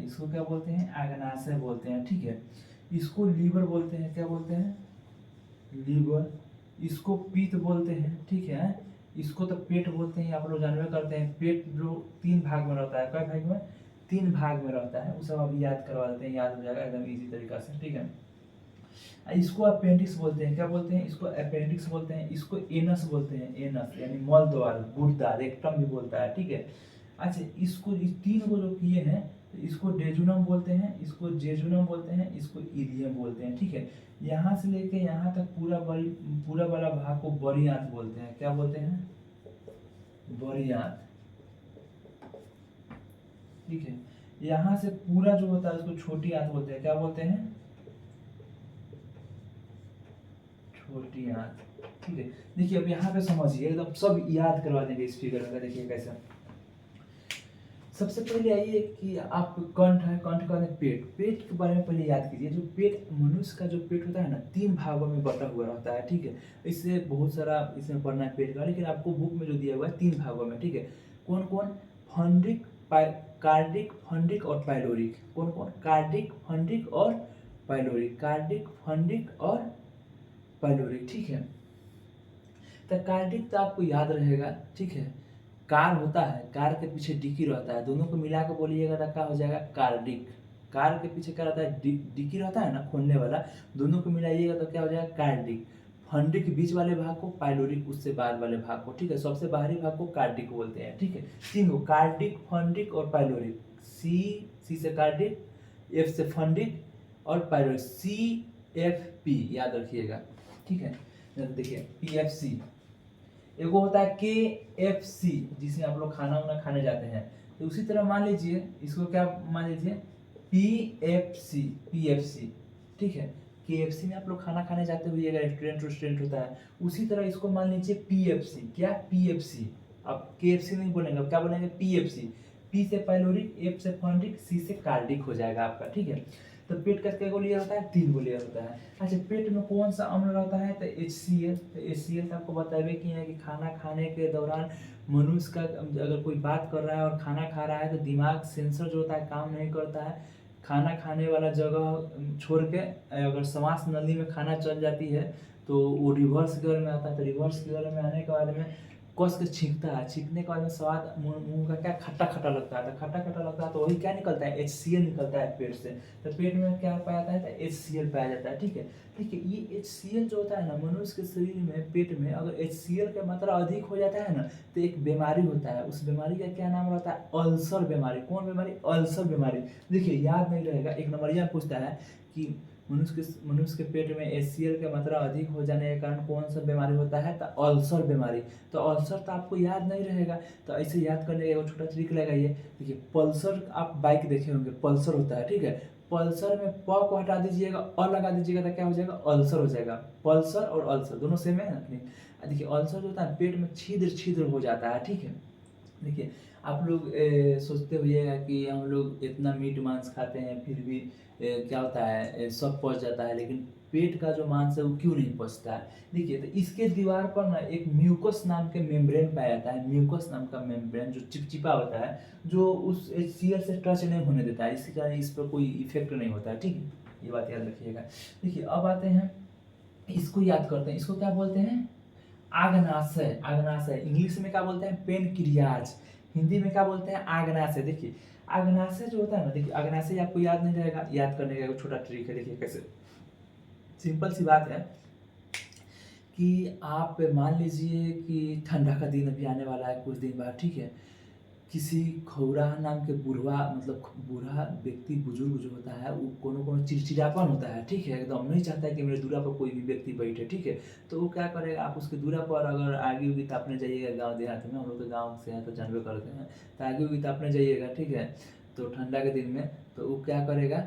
इसको क्या बोलते हैं? आगनाशय बोलते हैं, ठीक है। इसको लीवर बोलते हैं, क्या बोलते हैं? लीवर। इसको पीत बोलते हैं, ठीक है। इसको तो पेट बोलते हैं, आप लोग जानवे करते हैं। पेट जो 3 भाग में रहता है, कई भाग में? 3 भाग में रहता है। वो सब अभी याद करवा देते हैं, याद हो जाएगा एकदम इजी तरीका से, ठीक है। इसको अपेंडिक्स बोलते हैं, क्या बोलते हैं? इसको अपेंडिक्स बोलते हैं। इसको एनस बोलते हैं, एनस यानी मल द्वार, गुर्दा, रेक्टम भी बोलता है, ठीक है। अच्छा, इसको इस 3 को जो किए हैं, तो इसको डेजुनम बोलते हैं, इसको जेजुनम बोलते हैं, इसको इलियम बोलते हैं, ठीक है। यहाँ से लेके यहाँ तक पूरा वाला भाग को बड़ी आंत बोलते हैं, क्या बोलते हैं? बड़ी आंत, ठीक है। यहाँ से पूरा जो होता है उसको छोटी आंत बोलते हैं, क्या बोलते हैं? छोटी आंत, ठीक है। देखिए अब यहाँ पे समझिए, एकदम सब याद करवा देंगे इस फिगर में। देखिए कैसे, सबसे पहले आइए कि आप कंठ है, कंठ का पेट, पेट के बारे में पहले याद कीजिए। जो पेट, मनुष्य का जो पेट होता है ना, 3 भागों में बटा हुआ रहता है, ठीक है। इससे बहुत सारा इसमें पढ़ना है पेट का, लेकिन आपको बुक में जो दिया हुआ है 3 भागों में, ठीक है। कौन कौन? फंडिक, कार्डिक, फंडिक और पाइलोरिक। कौन कौन? कार्डिक, फंडिक और पाइलोरिक, कार्डिक, फंडिक और पाइलोरिक, ठीक है। तो कार्डिक तो आपको याद रहेगा, ठीक है। कार होता है, कार के पीछे डिकी रहता है, दोनों को मिला के बोलिएगा तो क्या हो जाएगा? कार्डिक। कार के पीछे क्या रहता है? डिकी रहता है ना, खोलने वाला, दोनों को मिलाइएगा तो क्या हो जाएगा? कार्डिक। फंडिक बीच वाले भाग को, पाइलोरिक उससे बाहर वाले भाग को, ठीक है। सबसे बाहरी भाग को कार्डिक बोलते हैं, ठीक है। तीनों, कार्डिक, फंडिक और पाइलोरिक। सी से कार्डिक, एफ से फंडिक और पाइलोरिक, CFP याद रखिएगा, ठीक है। देखिए PFC, एगो होता है KFC, जिसमें आप लोग खाना वाना खाने जाते हैं। तो उसी तरह मान लीजिए इसको, क्या मान लीजिए? PFC, ठीक है। KFC में आप लोग खाना खाने जाते हुए, रेस्टोरेंट होता है, उसी तरह इसको मान लीजिए PFC। क्या? PFC। अब KFC नहीं बोलेंगे, अब क्या बोलेंगे? PFC। P से पाइलोरिक, F से फंडिक, C से कार्डिक हो जाएगा आपका, ठीक है। तो पेट का क्या लेयर होता है? 3 लेयर होता है। अच्छा, पेट में कौन सा अम्ल रहता है? तो HCl। तो HCl तो आपको बतावे कि है कि खाना खाने के दौरान मनुष्य का अगर कोई बात कर रहा है और खाना खा रहा है तो दिमाग सेंसर जो होता है काम नहीं करता है। खाना खाने वाला जगह छोड़ के अगर श्वास नली में खाना चल जाती है तो वो रिवर्स गियर में आता है। तो रिवर्स गियर में आने के बाद में कस के छींकता है, छींकने के बाद में स्वाद मुंह का क्या खट्टा खट्टा लगता है। तो खट्टा खट्टा लगता है तो वही क्या निकलता है? HCl निकलता है पेट से। तो पेट में क्या पाया जाता है? तो HCl पाया जाता है, ठीक है। देखिए ये HCl जो होता है ना, मनुष्य के शरीर में, पेट में अगर HCl का मात्रा अधिक हो जाता है ना, तो एक बीमारी होता है। उस बीमारी का क्या नाम रहता है? अल्सर बीमारी। कौन बीमारी? अल्सर बीमारी। देखिए याद नहीं रहेगा, एक नंबरिया पूछता है कि मनुष्य के पेट में HCl की मात्रा अधिक हो जाने के कारण कौन सा बीमारी होता है? तो अल्सर बीमारी। तो अल्सर तो आपको याद नहीं रहेगा, तो ऐसे याद करने का छोटा ट्रिक लगाइए। देखिए पल्सर, आप बाइक देखे होंगे, पल्सर होता है, ठीक है। पल्सर में प को हटा दीजिएगा, अ लगा दीजिएगा तो क्या हो जाएगा? अल्सर हो जाएगा। पल्सर और अल्सर दोनों सेम है ना। देखिए अल्सर जो होता है पेट में छिद्र छिद्र हो जाता है, ठीक है। देखिए आप लोग सोचते होइएगा कि हम लोग इतना मीट मांस खाते हैं फिर भी क्या होता है, सब पच जाता है, लेकिन पेट का जो मांस है वो क्यों नहीं पचता है? देखिए तो इसके दीवार पर ना एक म्यूकस नाम के मेम्ब्रेन पाया जाता है। म्यूकस नाम का मेम्ब्रेन जो चिपचिपा होता है, जो उस HCl से टच नहीं होने देता है, इसके कारण इस पर कोई इफेक्ट नहीं होता है, ठीक है। ये बात याद रखिएगा। देखिए अब आते हैं, इसको याद करते हैं। इसको क्या बोलते हैं? आग्नाशय। आग्नाशय इंग्लिश में क्या बोलते हैं? पेनक्रियाज। हिंदी में क्या बोलते हैं? आग्नाशय। देखिए आग्नाशय जो होता है ना, देखिए आग्नाशय आपको याद नहीं रहेगा, याद करने का एक छोटा ट्रिक है। देखिए कैसे, सिंपल सी बात है कि आप मान लीजिए कि ठंडा का दिन अभी आने वाला है कुछ दिन बाद, ठीक है। किसी खौरा नाम के बूढ़ा, मतलब बूढ़ा व्यक्ति, बुजुर्ग जो होता है वो कोनो चिड़चिड़ापन होता है, ठीक है। एकदम नहीं चाहता है कि मेरे दूरा पर कोई भी व्यक्ति बैठे, ठीक है। तो वो क्या करेगा, आप उसके दूरा पर अगर आगे उगी तापने जाइएगा, गांव देहात में, हम लोग तो गांव से हैं तो जानवे करते हैं, तो आगे उगी तापने जाइएगा, ठीक है। तो ठंडा के दिन में तो वो क्या करेगा,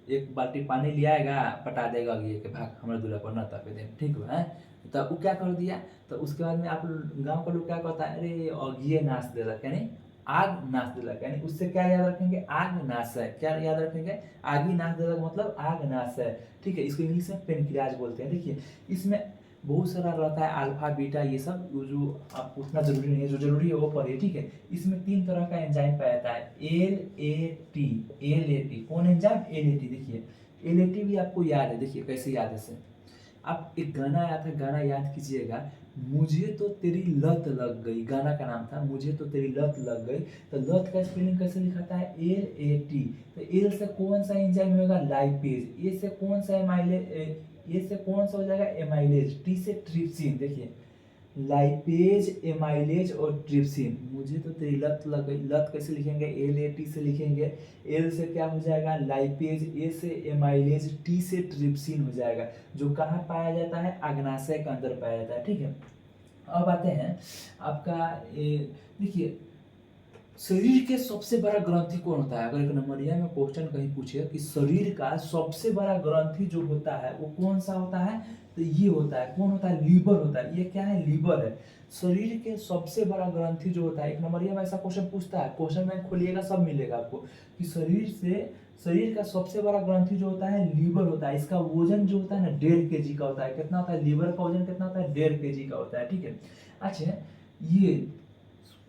एक बाल्टी पानी ले आएगा, पटा देगा अगिए के, भाग हमारे दूल्हा पर न तापे दे, ठीक है। तो वो क्या कर दिया, तो उसके बाद में आप गांव का लोग क्या कहता है, अरे अगिए नाश देलक, यानी आग नाश देलक, यानी उससे क्या याद रखेंगे? आग नाश है। क्या याद रखेंगे? आग ही नाश देलक मतलब आग नाश है, ठीक है। इसको इंग्लिश में पेनक्रियाज बोलते हैं। देखिए इसमें बहुत सारा रहता है अल्फा बीटा ये सब, जो आपको उतना जरूरी नहीं है, जो जरूरी है वो पढ़िए, ठीक है। इसमें 3 तरह का एंजाइम पाया जाता है, एल ए टी। कौन एंजाइम? L A T. देखिए एल ए टी भी आपको याद है, देखिए कैसे याद है से, आप एक गाना आया था, गाना याद कीजिएगा, मुझे तो तेरी लत लग गई, गाना का नाम था मुझे तो तेरी लत लग गई। तो लत का स्पेलिंग कैसे लिखा है? L A T. तो एल से कौन सा एंजाइम होगा? लाइपेज। ए से कौन सा एमाइलेज? ए से कौन सा हो जाएगा? एमाइलेज। टी से ट्रिप्सिन। देखिए लाइपेज, एमाइलेज और ट्रिप्सिन। मुझे तो तेरी लत लग गई, लत कैसे लिखेंगे? एल ए टी से लिखेंगे। एल से क्या हो जाएगा? लाइपेज, ए से एमाइलेज, टी से ट्रिप्सिन हो जाएगा, जो कहाँ पाया जाता है? अग्नाशय के अंदर पाया जाता है, ठीक है। अब आते हैं आपका देखिए शरीर के सबसे बड़ा ग्रंथि कौन होता है? अगर एक नंबरिया में क्वेश्चन कहीं पूछे कि शरीर का सबसे बड़ा ग्रंथि जो होता है वो कौन सा होता है, तो ये होता है, कौन होता है? लीवर होता है। ये क्या है? लीवर है। शरीर के सबसे बड़ा ग्रंथि जो होता है, एक नंबरिया में ऐसा क्वेश्चन पूछता है, क्वेश्चन में खोलिएगा सब मिलेगा आपको, कि शरीर का सबसे बड़ा ग्रंथि जो होता है लीवर होता है। इसका वजन जो होता है ना 1.5 kg का होता है। कितना होता है? लीवर का वजन कितना होता है? 1.5 kg का होता है, ठीक है। अच्छा ये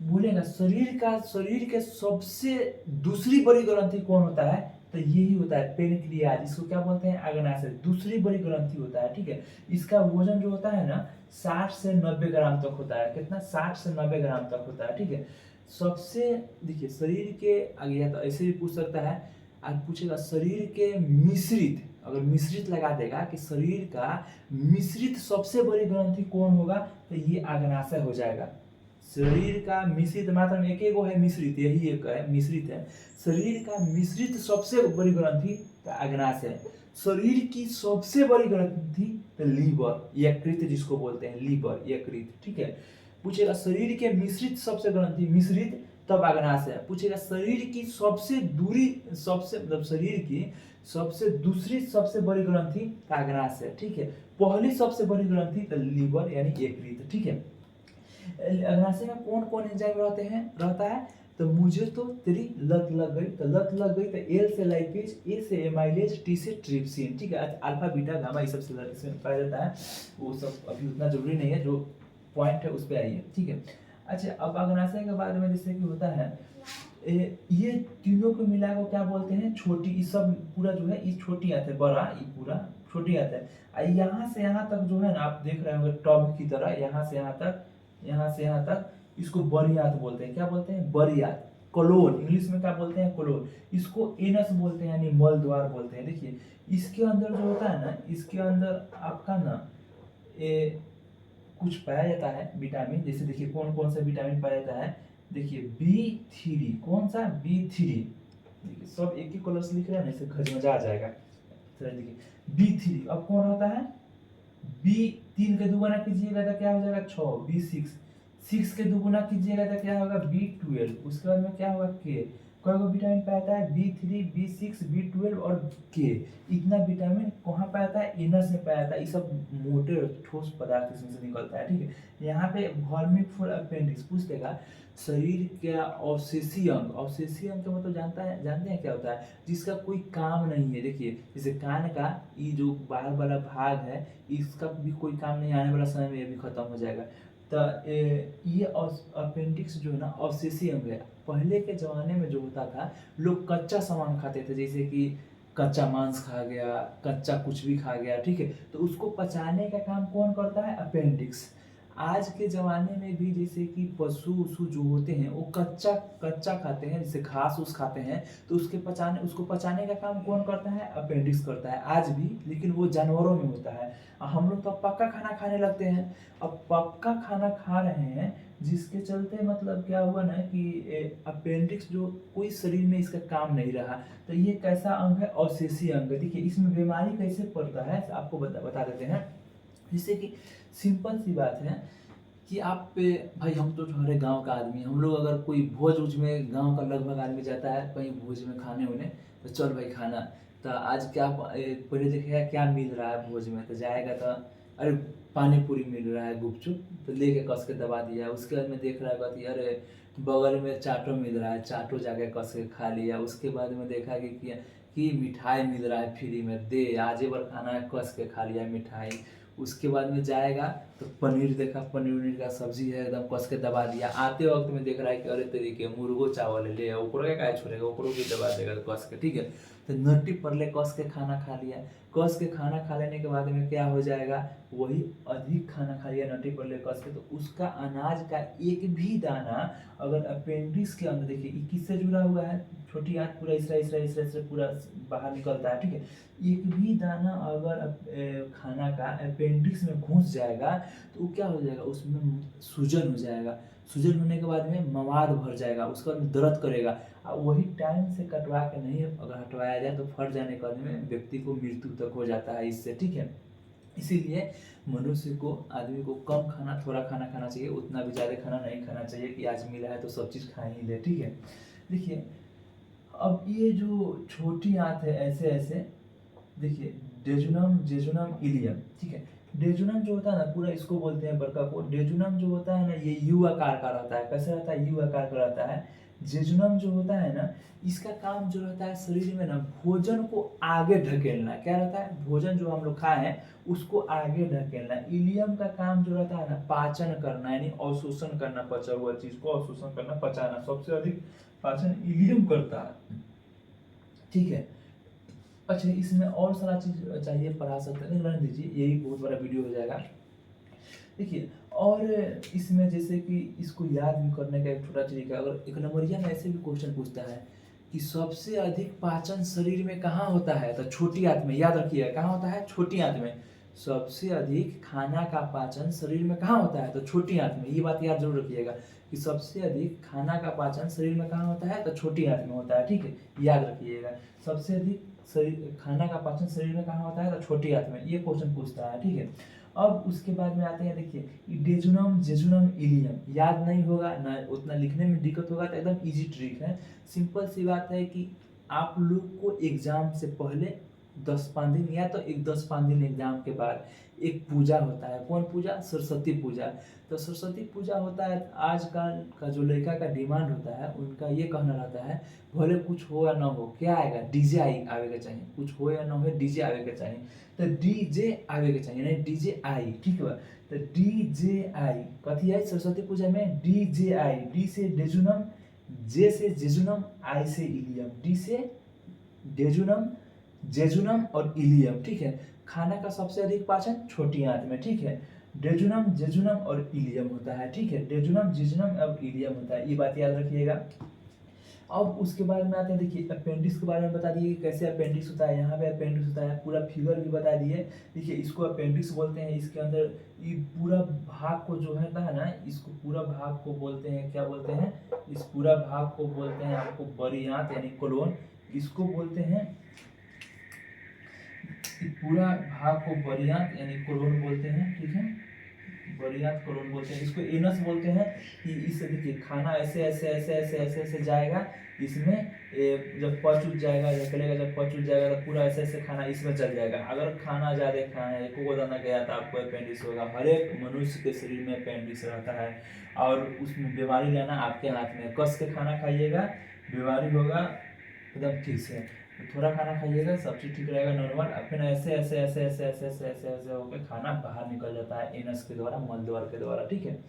बोलेगा शरीर के सबसे दूसरी बड़ी ग्रंथि कौन होता है, तो यही होता है पेनक्रियाज। इसको क्या बोलते हैं? अग्नाशय। दूसरी बड़ी ग्रंथि होता है, ठीक है। इसका वजन जो होता है ना 60 से 90 ग्राम तक होता है। कितना? 60 से 90 ग्राम तक होता है, ठीक है। सबसे देखिए शरीर के आगे, या तो ऐसे भी पूछ सकता है, आज पूछेगा शरीर के मिश्रित, अगर मिश्रित लगा देगा कि शरीर का मिश्रित सबसे बड़ी ग्रंथि कौन होगा, तो ये अग्नाशय हो जाएगा। शरीर का मिश्रित मात्रा में एक है मिश्रित, यही एक है मिश्रित है। शरीर का मिश्रित सबसे बड़ी ग्रंथि तो अग्नाशय है। शरीर की सबसे बड़ी ग्रंथि तो लीवर, यकृत जिसको बोलते हैं, लीवर यकृत, ठीक है। पूछेगा शरीर के मिश्रित सबसे ग्रंथि, मिश्रित तब अग्नाशय है। पूछेगा शरीर की सबसे दूरी, सबसे मतलब शरीर की सबसे दूसरी सबसे बड़ी ग्रंथि तो अग्नाशय, ठीक है। पहली सबसे बड़ी ग्रंथि तो लीवर यानी यकृत, ठीक है। अग्नाशय में कौन कौन एंजाइम रहता है, तो मुझे तो तेरी लत लग गई, तो लत लग गई तो एल से लाइपेज, ए से एमाइलेज, टी से ट्रिप्सिन, ठीक है। अल्फा बीटा गामा ये सब से इसमें पाया जाता है, वो सब अभी उतना जरूरी नहीं है, जो पॉइंट है उस पर आइए, ठीक है। अच्छा अब अग्नाशय के बारे में जैसे कि होता है, ये तीनों को मिला को क्या बोलते हैं? छोटी। ये सब पूरा जो है ये छोटी आंत है, बड़ा ये पूरा छोटी आंत है। यहाँ से यहाँ तक जो है ना, आप देख रहे होंगे टब की तरह, यहाँ से यहाँ तक, यहाँ से यहाँ तक, इसको बड़ी आंत बोलते हैं। क्या बोलते हैं? बड़ी आंत। कोलोन, इंग्लिश में क्या बोलते हैं? कोलोन। इसको एनस बोलते हैं, यानी मल द्वार बोलते हैं। देखिए इसके अंदर जो होता है ना, इसके अंदर आपका ना कुछ पाया जाता है विटामिन। जैसे देखिए कौन कौन सा विटामिन पाया जाता है, देखिए B3। कौन सा? B3। देखिए सब एक ही कलर से लिख रहे हैं ना, इसे घजमजा आ जाएगा। तो देखिए B3 अब कौन होता है? B3 के दुगुना कीजिएगा तो क्या हो जाएगा? 6। B6, 6 के दुगुना कीजिएगा तो क्या होगा? B12। उसके बाद में क्या होगा? K। कौन को विटामिन पाता है? B3, B6, B12 और K। इतना विटामिन कहाँ पाता है? एनस में पाया जाता है। ये सब मोटे और ठोस पदार्थ इसमें से निकलता है, ठीक है। यहाँ पे वर्मिफुल अपेंडिक्स पूछ देगा, शरीर का अवशेषीय अंग। अवशेषीय अंग का मतलब जानते हैं क्या होता है? जिसका कोई काम नहीं है। देखिए जैसे कान का ये जो बाहर वाला भाग है, इसका भी कोई काम नहीं, आने वाला समय में ये भी खत्म हो जाएगा। तो ये अपेंडिक्स जो है ना अवशेषीय अंग है। पहले के ज़माने में जो होता था, लोग कच्चा सामान खाते थे, जैसे कि कच्चा मांस खा गया, कच्चा कुछ भी खा गया, ठीक है। तो उसको पचाने का काम कौन करता है? अपेंडिक्स। आज के ज़माने में भी जैसे कि पशु वशु जो होते हैं वो कच्चा कच्चा खाते हैं, जैसे घास उस खाते हैं, तो उसको पचाने का काम कौन करता है? अपेंडिक्स करता है आज भी, लेकिन वो जानवरों में होता है। हम लोग तो अब पक्का खाना खाने लगते हैं। अब पक्का खाना खा रहे हैं, जिसके चलते मतलब क्या हुआ ना कि अपेंडिक्स जो कोई शरीर में इसका काम नहीं रहा। तो ये कैसा अंग है? अवशेषीय अंग। देखिए इसमें बीमारी कैसे पड़ता है आपको बता देते हैं। जैसे कि सिंपल सी बात है कि आप भाई, हम तो हमारे गांव का आदमी, हम लोग अगर कोई भोज उज में, गांव का लगभग आदमी जाता है कहीं भोज में खाने होने, तो चल भाई खाना, तो आज क्या पहले देखेगा क्या मिल रहा है भोज में, तो जाएगा तो अरे पानी पूरी मिल रहा है, गुपचुप, तो लेके कस के दबा दिया। उसके बाद में देख रहा है कि अरे बगल में चाटो मिल रहा है, चाटो जाके कस के खा लिया। उसके बाद में देखा कि मिठाई मिल रहा है फ्री में, दे आज एक बार खाना है, कस के खा लिया मिठाई। उसके बाद में जाएगा तो पनीर देखा, पनीर उनीर का सब्जी है, एकदम कस के दबा दिया। आते वक्त में देख रहा है कि अरे तरीके मुर्गो चावल ले ऊपर के काय छोड़ेगा, ऊपर भी दबा देगा तो कस के, ठीक है। तो नट्टी परले कस के खाना खा लिया। कस के खाना खा लेने के बाद में क्या हो जाएगा, वही अधिक खाना खा लिया नट्टी परले कस के, तो उसका अनाज का एक भी दाना अगर अपेंडिक्स के अंदर, देखिए ये किससे जुड़ा हुआ है, छोटी आंत पूरा इसरा पूरा बाहर निकलता है, ठीक है। एक भी दाना अगर खाना का अपेंडिक्स में घुस जाएगा तो क्या हो जाएगा, उसमें सूजन हो जाएगा। सूजन होने के बाद में मवाद भर जाएगा, उसका दर्द करेगा। और वही टाइम से कटवा के नहीं अगर हटवाया जाए तो फट जाने के बाद में व्यक्ति को मृत्यु तक हो जाता है इससे, ठीक है। इसीलिए मनुष्य को, आदमी को कम खाना, थोड़ा खाना खाना चाहिए, उतना भी ज़्यादा खाना नहीं खाना चाहिए कि आज मिला है तो सब चीज़ खा ही ले, ठीक है। देखिए अब ये जो छोटी आंत है ऐसे ऐसे, देखिए डेजुनम, जेजुनम, इलियम, ठीक है। डेजुनम जो होता है ना पूरा इसको बोलते हैं बड़का को। डेजुनम जो होता है ना ये यू आकार का रहता है, कैसे रहता है, यू आकार का रहता है। जेजुनम जो होता है ना इसका काम जो रहता है शरीर में ना भोजन को आगे ढकेलना, क्या रहता है, भोजन जो हम लोग खाए हैं उसको आगे ढकेलना। इलियम का काम जो रहता है ना पाचन करना, यानी अवशोषण करना, पचा हुआ चीज को अवशोषण करना, पचाना। सबसे अधिक पाचन इलियम करता है, ठीक है। अच्छा इसमें और सारा चीज चाहिए पढ़ा सकते हैं, रहने दीजिए, यही बहुत बड़ा वीडियो हो जाएगा। देखिए और इसमें जैसे कि इसको याद भी करने का एक छोटा तरीका, अगर एक नंबरिया में ऐसे भी क्वेश्चन पूछता है कि सबसे अधिक पाचन शरीर में कहाँ होता है, तो छोटी आंत में, याद रखिएगा कहाँ होता है, छोटी आंत में। सबसे अधिक खाना का पाचन शरीर में कहाँ होता है, तो छोटी आंत में। ये बात याद जरूर रखिएगा कि सबसे अधिक खाना का पाचन शरीर में कहाँ होता है, तो छोटी आंत में होता है, ठीक है, याद रखिएगा। सबसे अधिक शरीर खाना का पाचन शरीर में कहाँ होता है, तो छोटी आंत में। ये क्वेश्चन पूछता है, ठीक है। अब उसके बाद में आते हैं, देखिए डेजुनम, जेजुनम, इलियम, याद नहीं होगा ना, उतना लिखने में दिक्कत होगा, तो एकदम इजी ट्रिक है। सिंपल सी बात है कि आप लोग को एग्जाम से पहले 10-5 दिन या तो 10-5 दिन एग्जाम के बाद एक पूजा होता है। कौन पूजा, सरस्वती पूजा। तो सरस्वती पूजा होता है, आजकल का जो लड़का का डिमांड होता है उनका ये कहना रहता है भले कुछ हो या ना हो, क्या आएगा, डीजे आवे के चाहिए, कुछ हो या ना हो डीजे आवे के चाहिए। तो डीजे आवे के चाहिए, नहीं डीजे आई, ठीक है। तो डीजे आई कथी आई सरस्वती पूजा में, डीजे आई। डी से डेजुनम, जे से जेजुनम, आई से इलियम। डी से डेजुनम, जेजुनम और इलियम, ठीक है। खाना का सबसे अधिक पाचन छोटी आंत में, ठीक है। डेजुनम, जेजुनम और इलियम होता है, ठीक है। डेजुनम, जेजुनम और इलियम होता है, ये बात याद रखिएगा। अब उसके बाद में आते हैं, देखिए अपेंडिक्स के बारे में बता दिए कि कैसे अपेंडिक्स होता है, यहाँ पे अपेंडिक्स होता है, पूरा फिगर भी बता दिए। देखिए इसको अपेंडिक्स बोलते हैं, इसके अंदर ये पूरा भाग को जो है ना, इसको पूरा भाग को बोलते हैं, क्या बोलते हैं, इस पूरा भाग को बोलते हैं आपको बड़ी आंत यानी कोलोन, इसको बोलते हैं, पूरा भाग को बड़ी आंत यानी कोलोन बोलते हैं, ठीक है, बड़ी आंत कोलोन बोलते हैं। इसको एनस बोलते हैं कि इस देखिए खाना ऐसे ऐसे ऐसे ऐसे ऐसे ऐसे जाएगा, इसमें जब पच उच जाएगा, निकलेगा, जब पच उच जाएगा तो पूरा ऐसे ऐसे खाना इसमें चल जाएगा। अगर खाना ज़्यादा खाए हैं, एको दाना गया तो आपको अपेंडिक्स होगा। हर एक मनुष्य के शरीर में अपेंडिक्स रहता है और उसमें बीमारी लाना आपके हाथ में। कस के खाना खाइएगा, बीमारी होगा एकदम ठीक से। तो थोड़ा खाना खाइएगा, सब चीज़ ठीक रहेगा नॉर्मल। और फिर ऐसे ऐसे ऐसे ऐसे ऐसे ऐसे ऐसे ऐसे होकर खाना बाहर निकल जाता है एनस के द्वारा, मल द्वार के द्वारा, ठीक है।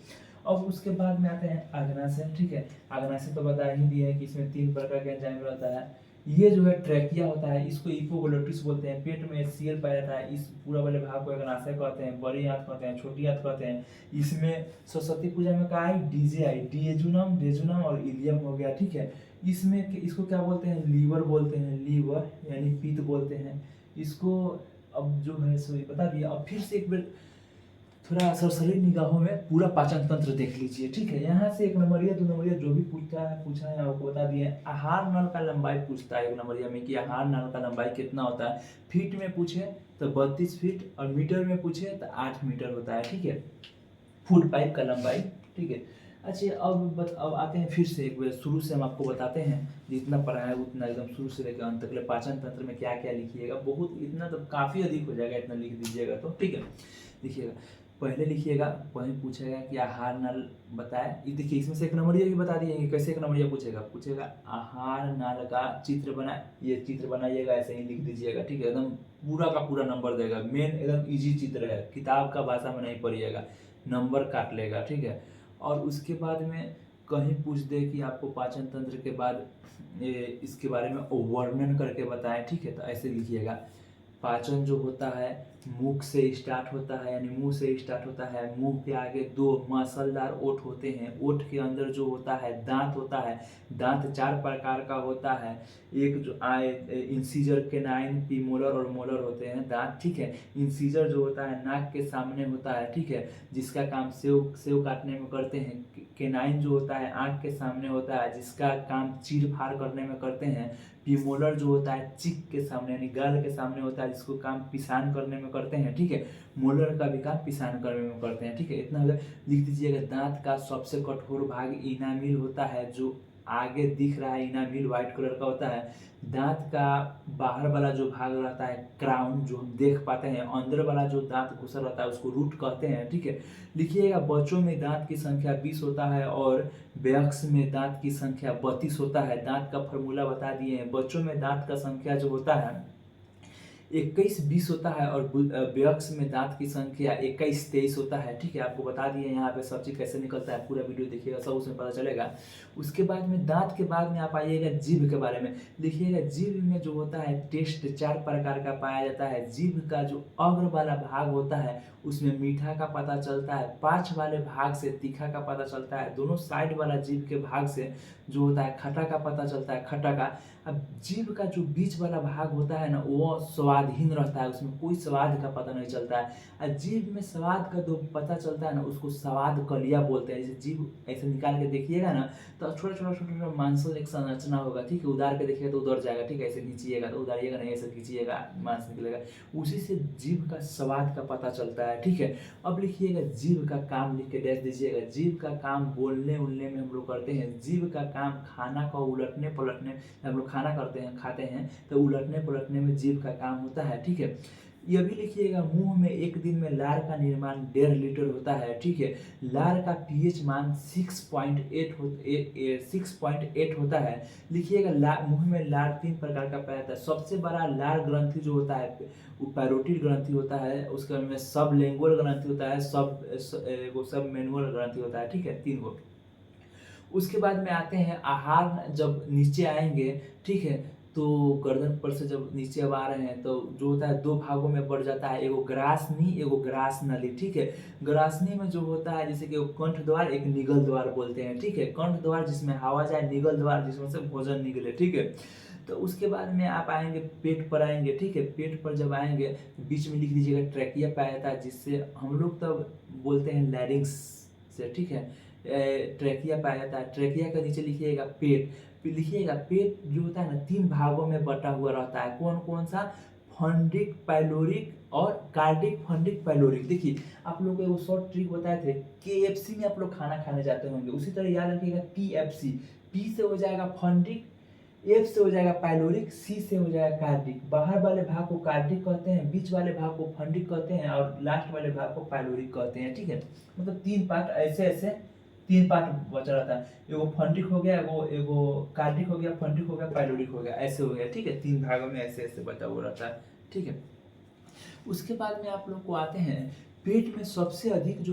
अब उसके बाद में आते हैं आग्नाशय, ठीक है। आग्नाशय तो बता ही दिया है कि इसमें 3 प्रकार के एंजाइम रहता है। ये जो है ट्रैकिया होता है, इसको इपोग्लोटिस बोलते हैं। पेट में HCl पाया जाता है, इस पूरा वाले भाग को आग्नाशय कहते हैं। बड़ी आंत कहते हैं, छोटी आंत कहते हैं। इसमें सरस्वती पूजा में कहा है डीजे आई, डेजुनम, डेजुनम और इलियम हो गया, ठीक है। इसमें इसको क्या बोलते हैं, लीवर बोलते हैं, लीवर यानी पित्त बोलते हैं इसको। अब जो है सो बता दिया। अब फिर से एक बार थोड़ा सरसरी निगाहों में पूरा पाचन तंत्र देख लीजिए, ठीक है। यहाँ से 1 नंबरिया 2 नंबरिया जो भी पूछा है आपको बता दिए। आहार नल का लंबाई पूछता है 1 नंबरिया में कि आहार नल का लंबाई कितना होता है। फीट में पूछे तो 32 फीट और मीटर में पूछे तो 8 मीटर होता है, ठीक है, फूड पाइप का लंबाई, ठीक है। अच्छा अब आते हैं फिर से एक बार शुरू से हम आपको बताते हैं, जितना पढ़ा है उतना एकदम शुरू से लेकर अंत तक पाचन तंत्र में क्या क्या लिखिएगा। बहुत इतना तो काफ़ी अधिक हो जाएगा, इतना लिख दीजिएगा तो, ठीक है। देखिएगा पहले लिखिएगा, वहीं पूछेगा कि आहार नल बताए। ये देखिए इसमें से एक नंबरिया भी बता दिए, कैसे एक नंबरिया पूछेगा आहार नल का चित्र बनाए, ये चित्र बनाइएगा, ऐसे ही लिख दीजिएगा, ठीक है। एकदम पूरा का पूरा नंबर देगा, मेन एकदम इजी चित्र है, किताब का भाषा में नहीं पढ़िएगा, नंबर काट लेगा, ठीक है। और उसके बाद में कहीं पूछ दे कि आपको पाचन तंत्र के बाद इसके बारे में वर्णन करके बताएं, ठीक है, तो ऐसे लिखिएगा। पाचन जो होता है मुख से स्टार्ट होता है, यानी मुंह से स्टार्ट होता है। मुंह के आगे दो मसलदार ओठ होते हैं, ओठ के अंदर जो होता है दांत होता है, दांत 4 प्रकार का होता है। एक जो इंसीजर, केनाइन, प्रीमोलर और मोलर होते हैं दांत, ठीक है। इंसीजर जो होता है नाक के सामने होता है, ठीक है, जिसका काम सेव सेव काटने में करते हैं। केनाइन जो होता है आँख के सामने होता है, जिसका काम चीर फाड़ करने में करते हैं। प्रीमोलर जो होता है चिक के सामने यानी गाल के सामने होता है, जिसको काम पिसान करने में करते हैं, ठीक है। मोलर का भी काम पिसान करने में करते हैं, ठीक है। इतना लिख दीजिएगा। दांत का सबसे कठोर भाग इनामिल होता है, जो आगे दिख रहा है इनामिल व्हाइट कलर का होता है। दांत का बाहर वाला जो भाग रहता है क्राउन, जो हम देख पाते हैं, अंदर वाला जो दांत घुसा रहता है उसको रूट कहते हैं, ठीक है। लिखिएगा बच्चों में दांत की संख्या 20 होता है और वयस्क में दांत की संख्या 32 होता है। दांत का फॉर्मूला बता दिए हैं। बच्चों में दांत का संख्या जो होता है 21-20 होता है और वयस्क में दांत की संख्या 21-23 होता है, ठीक है। आपको बता दिए यहाँ पे सब चीज़ कैसे निकलता है, पूरा वीडियो देखिएगा, सब उसमें पता चलेगा। उसके बाद में दांत के बाद में आप आइएगा जीभ के बारे में। लिखिएगा जीभ में जो होता है टेस्ट 4 प्रकार का पाया जाता है। जीभ का जो अग्र वाला भाग होता है उसमें मीठा का पता चलता है, पाँच वाले भाग से तीखा का पता चलता है, दोनों साइड वाला जीभ के भाग से जो होता है खट्टा का पता चलता है, खट्टा का। अब जीभ का जो बीच वाला भाग होता है ना वो स्वादहीन रहता है, उसमें कोई स्वाद का पता नहीं चलता है। और जीभ में स्वाद का जो पता चलता है ना उसको स्वाद कलिया बोलते हैं। जैसे जीभ ऐसे निकाल के देखिएगा ना तो छोटा छोटा छोटा छोटा मांसल एक संरचना होगा, ठीक है। उधार के देखिएगा तो उधर जाएगा, ठीक है। ऐसे खींचिएगा तो उधारिएगा नहीं, ऐसे खींचिएगा मांस निकलेगा, उसी से जीभ का स्वाद का पता चलता है, ठीक है। अब लिखिएगा जीभ का काम, लिख के डैश दीजिएगा। जीभ का काम बोलने उलने में हम लोग करते हैं। जीभ का काम खाना को उलटने पलटने, हम लोग खाना करते हैं खाते हैं तो उलटने पलटने में जीभ का काम होता है, ठीक है। यह भी लिखिएगा मुंह में एक दिन में लार का निर्माण 1.5 लीटर होता है, ठीक है। लार का पीएच मान 6.8 होता है। लिखिएगा मुंह में लार 3 प्रकार का पाया जाता है। सबसे बड़ा लार ग्रंथि जो होता है वो पैरोटिड ग्रंथि होता है, उसके में सब लेंगुअल ग्रंथि होता है, सब मैनुअल ग्रंथि होता है, ठीक है, 3 गो। उसके बाद में आते हैं आहार, जब नीचे आएंगे, ठीक है, तो गर्दन पर से जब नीचे अब आ रहे हैं तो जो होता है 2 भागों में बढ़ जाता है, एगो ग्रासनी एगो ग्रास नली, ठीक है। ग्रासनी में जो होता है जैसे कि कंठ द्वार, एक निगल द्वार बोलते हैं, ठीक है। कंठ द्वार जिसमें हवा जाए, निगल द्वार जिसमें से भोजन निकले, ठीक है। तो उसके बाद में आप आएंगे पेट पर आएंगे, ठीक है। पेट पर जब आएंगे बीच में लिख दीजिएगा ट्रैकिया पाया जाता है, जिससे हम लोग तब बोलते हैं लैरिंग्स से, ठीक है। ट्रैकिया पाया जाता है। ट्रैकिया के नीचे लिखिएगा पेट। लिखिएगा पेट जो होता है ना 3 भागों में बटा हुआ रहता है। कौन कौन सा? फंडिक पाइलोरिक और कार्डिक फंडिक पाइलोरिक। देखिए आप लोग को वो शॉर्ट ट्रिक बताए थे, KFC में आप लोग खाना खाने जाते होंगे, उसी तरह याद रखिएगा PFC। P से हो जाएगा फंडिक, F से हो जाएगा पाइलोरिक, C से हो जाएगा कार्डिक। बाहर वाले भाग को कार्डिक कहते हैं, बीच वाले भाग को फंडिक कहते हैं और लास्ट वाले भाग को पाइलोरिक कहते हैं, ठीक है। मतलब 3 पार्ट ऐसे ऐसे 3 पार्ट बचा रहता है। एगो फंडिक हो गया, एगो कार्डिक हो गया, फंडिक हो गया, पाइलोरिक हो गया, ऐसे हो गया, ठीक है। 3 भागों में ऐसे ऐसे बचा हुआ रहता है, ठीक है। उसके बाद में आप लोग को आते हैं पेट में सबसे अधिक जो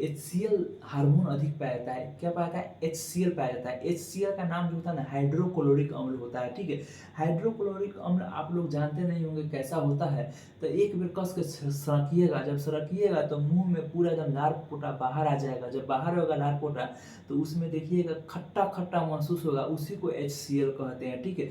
HCl हार्मोन अधिक पाया जाता है। क्या पाया जाता है? HCl पाया जाता है। HCl का नाम जो होता है ना हाइड्रोक्लोरिक अम्ल होता है, ठीक है। हाइड्रोक्लोरिक अम्ल आप लोग जानते नहीं होंगे कैसा होता है, तो एक बार कस के सरकिएगा, जब सरकिएगा तो मुंह में पूरा एकदम लार पोटा बाहर आ जाएगा। जब बाहर होगा लार पोटा तो उसमें देखिएगा खट्टा खट्टा महसूस होगा, उसी को HCl कहते हैं, ठीक है।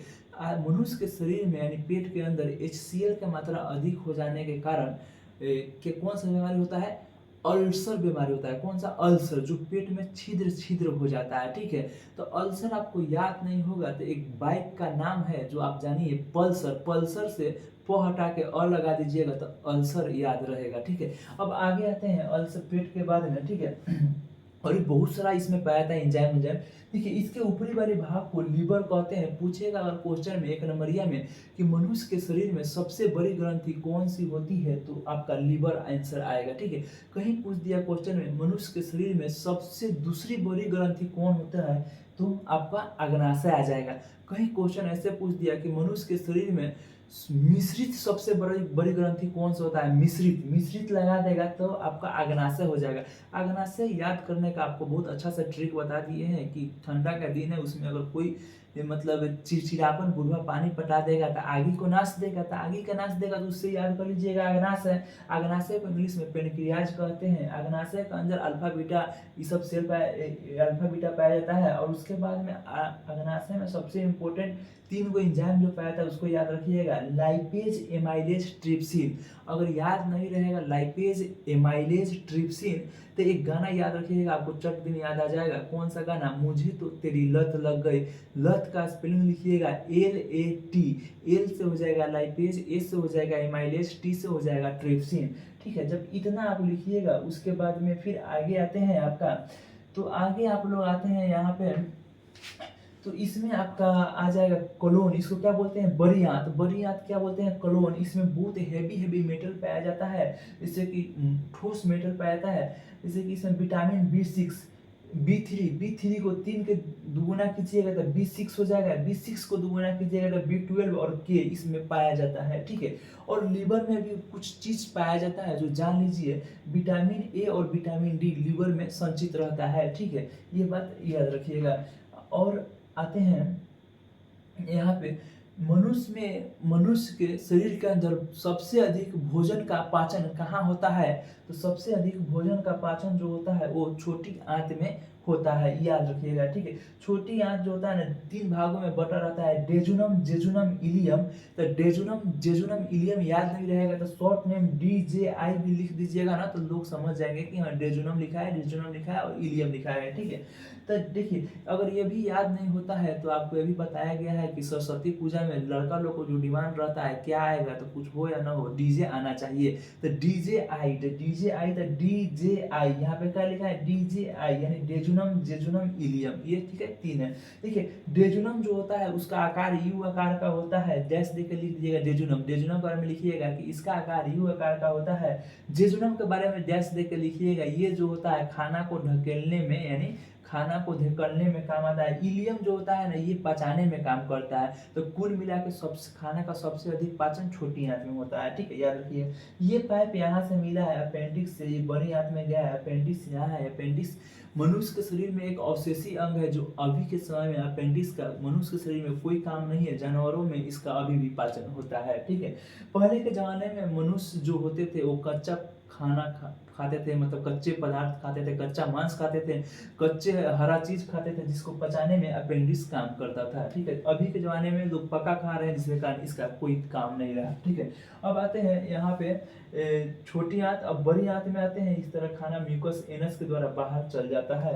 मनुष्य के शरीर में यानी पेट के अंदर HCl की मात्रा अधिक हो जाने के कारण कि कौन सा बीमारी होता है? अल्सर बीमारी होता है। कौन सा? अल्सर, जो पेट में छिद्र छिद्र हो जाता है, ठीक है। तो अल्सर आपको याद नहीं होगा तो एक बाइक का नाम है जो आप जानिए, पल्सर। पल्सर से प हटा के अ लगा दीजिएगा तो अल्सर याद रहेगा, ठीक है। अब आगे आते हैं अल्सर पेट के बाद में, ठीक है। और ये बहुत सारा इसमें पाया था एंजाइम एंजाइम। देखिए इसके ऊपरी वाले भाग को लीवर कहते हैं। पूछेगा अगर क्वेश्चन में 1 नंबरिया में कि मनुष्य के शरीर में सबसे बड़ी ग्रंथि कौन सी होती है, तो आपका लीवर आंसर आएगा। ठीक है, कहीं पूछ दिया क्वेश्चन में मनुष्य के शरीर में सबसे दूसरी बड़ी ग्रंथि कौन होता है, तो आपका अग्नाशय आ जाएगा। कहीं क्वेश्चन ऐसे पूछ दिया कि मनुष्य के शरीर में मिश्रित सबसे बड़ी बड़ी ग्रंथि कौन सा होता है, मिश्रित, मिश्रित लगा देगा तो आपका अग्नाशय हो जाएगा। अग्नाशय याद करने का आपको बहुत अच्छा सा ट्रिक बता दिए हैं कि ठंडा का दिन है, उसमें अगर कोई मतलब चिड़चिड़ापन बुढ़वा पानी पटा देगा तो आगी को नाश देगा, तो आगी का नाश देगा तो उससे याद कर लीजिएगा अग्नाशय। अग्नाशय को इंग्लिश में पेनक्रियाज कहते हैं। अग्नाशय के अंदर अल्फा बीटा ये सब सेल अल्फा बीटा पाया जाता है। और उसके बाद में अग्नाशय में सबसे इम्पोर्टेंट 3 एंजाइम जो पाया था उसको याद रखिएगा, लाइपेज, एमाइलेज, ट्रिप्सिन। अगर याद नहीं रहेगा लाइपेज, एमाइलेज, ट्रिप्सिन तो एक गाना याद रखिएगा, आपको चट दिन याद आ जाएगा। कौन सा गाना, मुझे तो तेरी लत लग गई। लत का स्पेलिंग लिखिएगा LAT। एल से हो जाएगा लाइपेज, ए से हो जाएगा एमाइलेज, टी से हो जाएगा ट्रिप्सिन। ठीक है, जब इतना आप लिखिएगा उसके बाद में फिर आगे आते हैं आपका, तो आगे आप लोग आते हैं यहाँ पे, तो इसमें आपका आ जाएगा कोलोन। इसको क्या बोलते हैं, बड़ी आंत। बड़ी आंत क्या बोलते हैं, कोलोन। इसमें बहुत हैवी मेटल पाया जाता है, जैसे कि ठोस मेटल पाया जाता है। जैसे कि इसमें विटामिन B6, B3 को 3 के दुगुना कीजिएगा तो B6 हो जाएगा। B6 को दुगुना कीजिएगा तो B12 और K इसमें पाया जाता है। ठीक है, और लीवर में भी कुछ चीज पाया जाता है जो जान लीजिए, विटामिन A और विटामिन D लीवर में संचित रहता है। ठीक है, ये बात याद रखिएगा। और आते हैं यहाँ पे, मनुष्य के शरीर के अंदर सबसे अधिक भोजन का पाचन कहाँ होता है, तो सबसे अधिक भोजन का पाचन जो होता है वो छोटी आंत में होता है, याद रखिएगा। ठीक है, छोटी आंत जो होता है ना 3 भागों में बटा रहता है, डेजुनम, जेजुनम, इलियम। तो डेजुनम, जेजुनम, इलियम याद नहीं रहेगा तो शॉर्ट नेम DJI भी लिख दीजिएगा ना, तो लोग समझ जाएंगे कि हाँ डेजुनम लिखा है, डेजुनम लिखा है और इलियम लिखा है। ठीक है, तो देखिए अगर ये भी याद नहीं होता है तो आपको ये भी बताया गया है कि सरस्वती पूजा में लड़का लोग को जो डिमांड रहता है क्या आएगा, तो कुछ हो या ना हो डीजे आना चाहिए। तो DJI, तो DJI यहाँ पे क्या लिखा है, DJI यानी डेजुनम, जेजुनम, इलियम। ये ठीक है, 3 है। देखिए डेजुनम जो होता है उसका आकार U आकार का होता है, डैश देकर लिख दीजिएगा डेजुनम। डेजुनम के बारे में लिखिएगा कि इसका आकार U आकार का होता है। जेजुनम के बारे में डैश देकर लिखिएगा, ये जो होता है खाना को ढकेलने में यानी खाना को धकेलने में काम आता है। इलियम जो होता है ना ये पचाने में काम करता है। तो कुल मिला के सबसे खाने का सबसे अधिक पाचन छोटी आंत में होता है। ठीक है, याद रखिए। ये पाइप यहाँ से मिला है अपेंडिक्स से, ये बड़ी आंत में गया है, अपेंडिक्स यहाँ है। अपेंडिक्स मनुष्य के शरीर में एक अवशेषी अंग है जो अभी के समय में अपेंडिक्स का मनुष्य के शरीर में कोई काम नहीं है, जानवरों में इसका अभी भी पाचन होता है। ठीक है, पहले के जमाने में मनुष्य जो होते थे वो कच्चा खाना खाते थे, मतलब कच्चे पदार्थ खाते थे, कच्चा मांस खाते थे, कच्चे हरा चीज खाते थे जिसको पचाने में अपेंडिक्स काम करता था। ठीक है, अभी के जमाने में लोग पका खा रहे हैं जिसके कारण इसका कोई काम नहीं रहा। ठीक है, अब आते हैं यहाँ पे छोटी आंत। अब बड़ी आंत में आते हैं, इस तरह खाना म्यूकस एनस के द्वारा बाहर चल जाता है।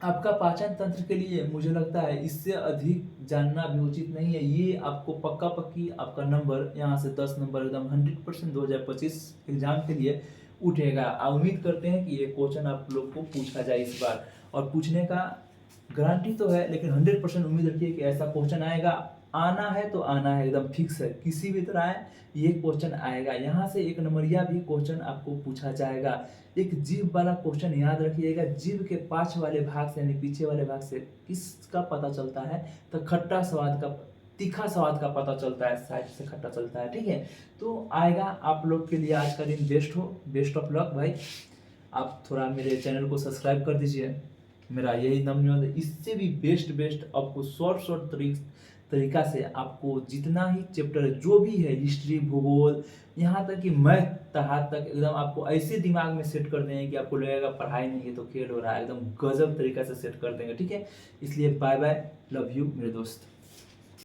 आपका पाचन तंत्र के लिए मुझे लगता है इससे अधिक जानना भी उचित नहीं है। ये आपको पक्का पक्की आपका नंबर यहाँ से 10 नंबर एकदम 100% 2025 एग्जाम के लिए उठेगा। उम्मीद करते हैं कि ये क्वेश्चन आप लोग को पूछा जाए इस बार, और पूछने का गारंटी तो है लेकिन 100% उम्मीद रखिए कि ऐसा क्वेश्चन आएगा। आना है तो आना है, एकदम फिक्स है, किसी भी तरह है ये क्वेश्चन आएगा। यहाँ से 1 नंबरिया भी क्वेश्चन आपको पूछा जाएगा। एक जीभ वाला क्वेश्चन याद रखिएगा, जीभ के पाछ वाले भाग से यानी पीछे वाले भाग से किसका पता चलता है, तो खट्टा स्वाद का, तीखा स्वाद का पता चलता है, साइड से खट्टा चलता है। ठीक है, तो आएगा आप लोग के लिए आज का दिन बेस्ट हो, बेस्ट ऑफ लक भाई। आप थोड़ा मेरे चैनल को सब्सक्राइब कर दीजिए, मेरा यही नम्र है। इससे भी बेस्ट आपको शॉर्ट तरीका से आपको जितना ही चैप्टर जो भी है, हिस्ट्री, भूगोल, यहाँ तक कि मैथ तक एकदम आपको ऐसे दिमाग में सेट कर देंगे कि आपको लगेगा पढ़ाई नहीं है तो खेल हो रहा है, एकदम गजब तरीका से सेट कर देंगे। ठीक है, इसलिए बाय बाय, लव यू मेरे दोस्त।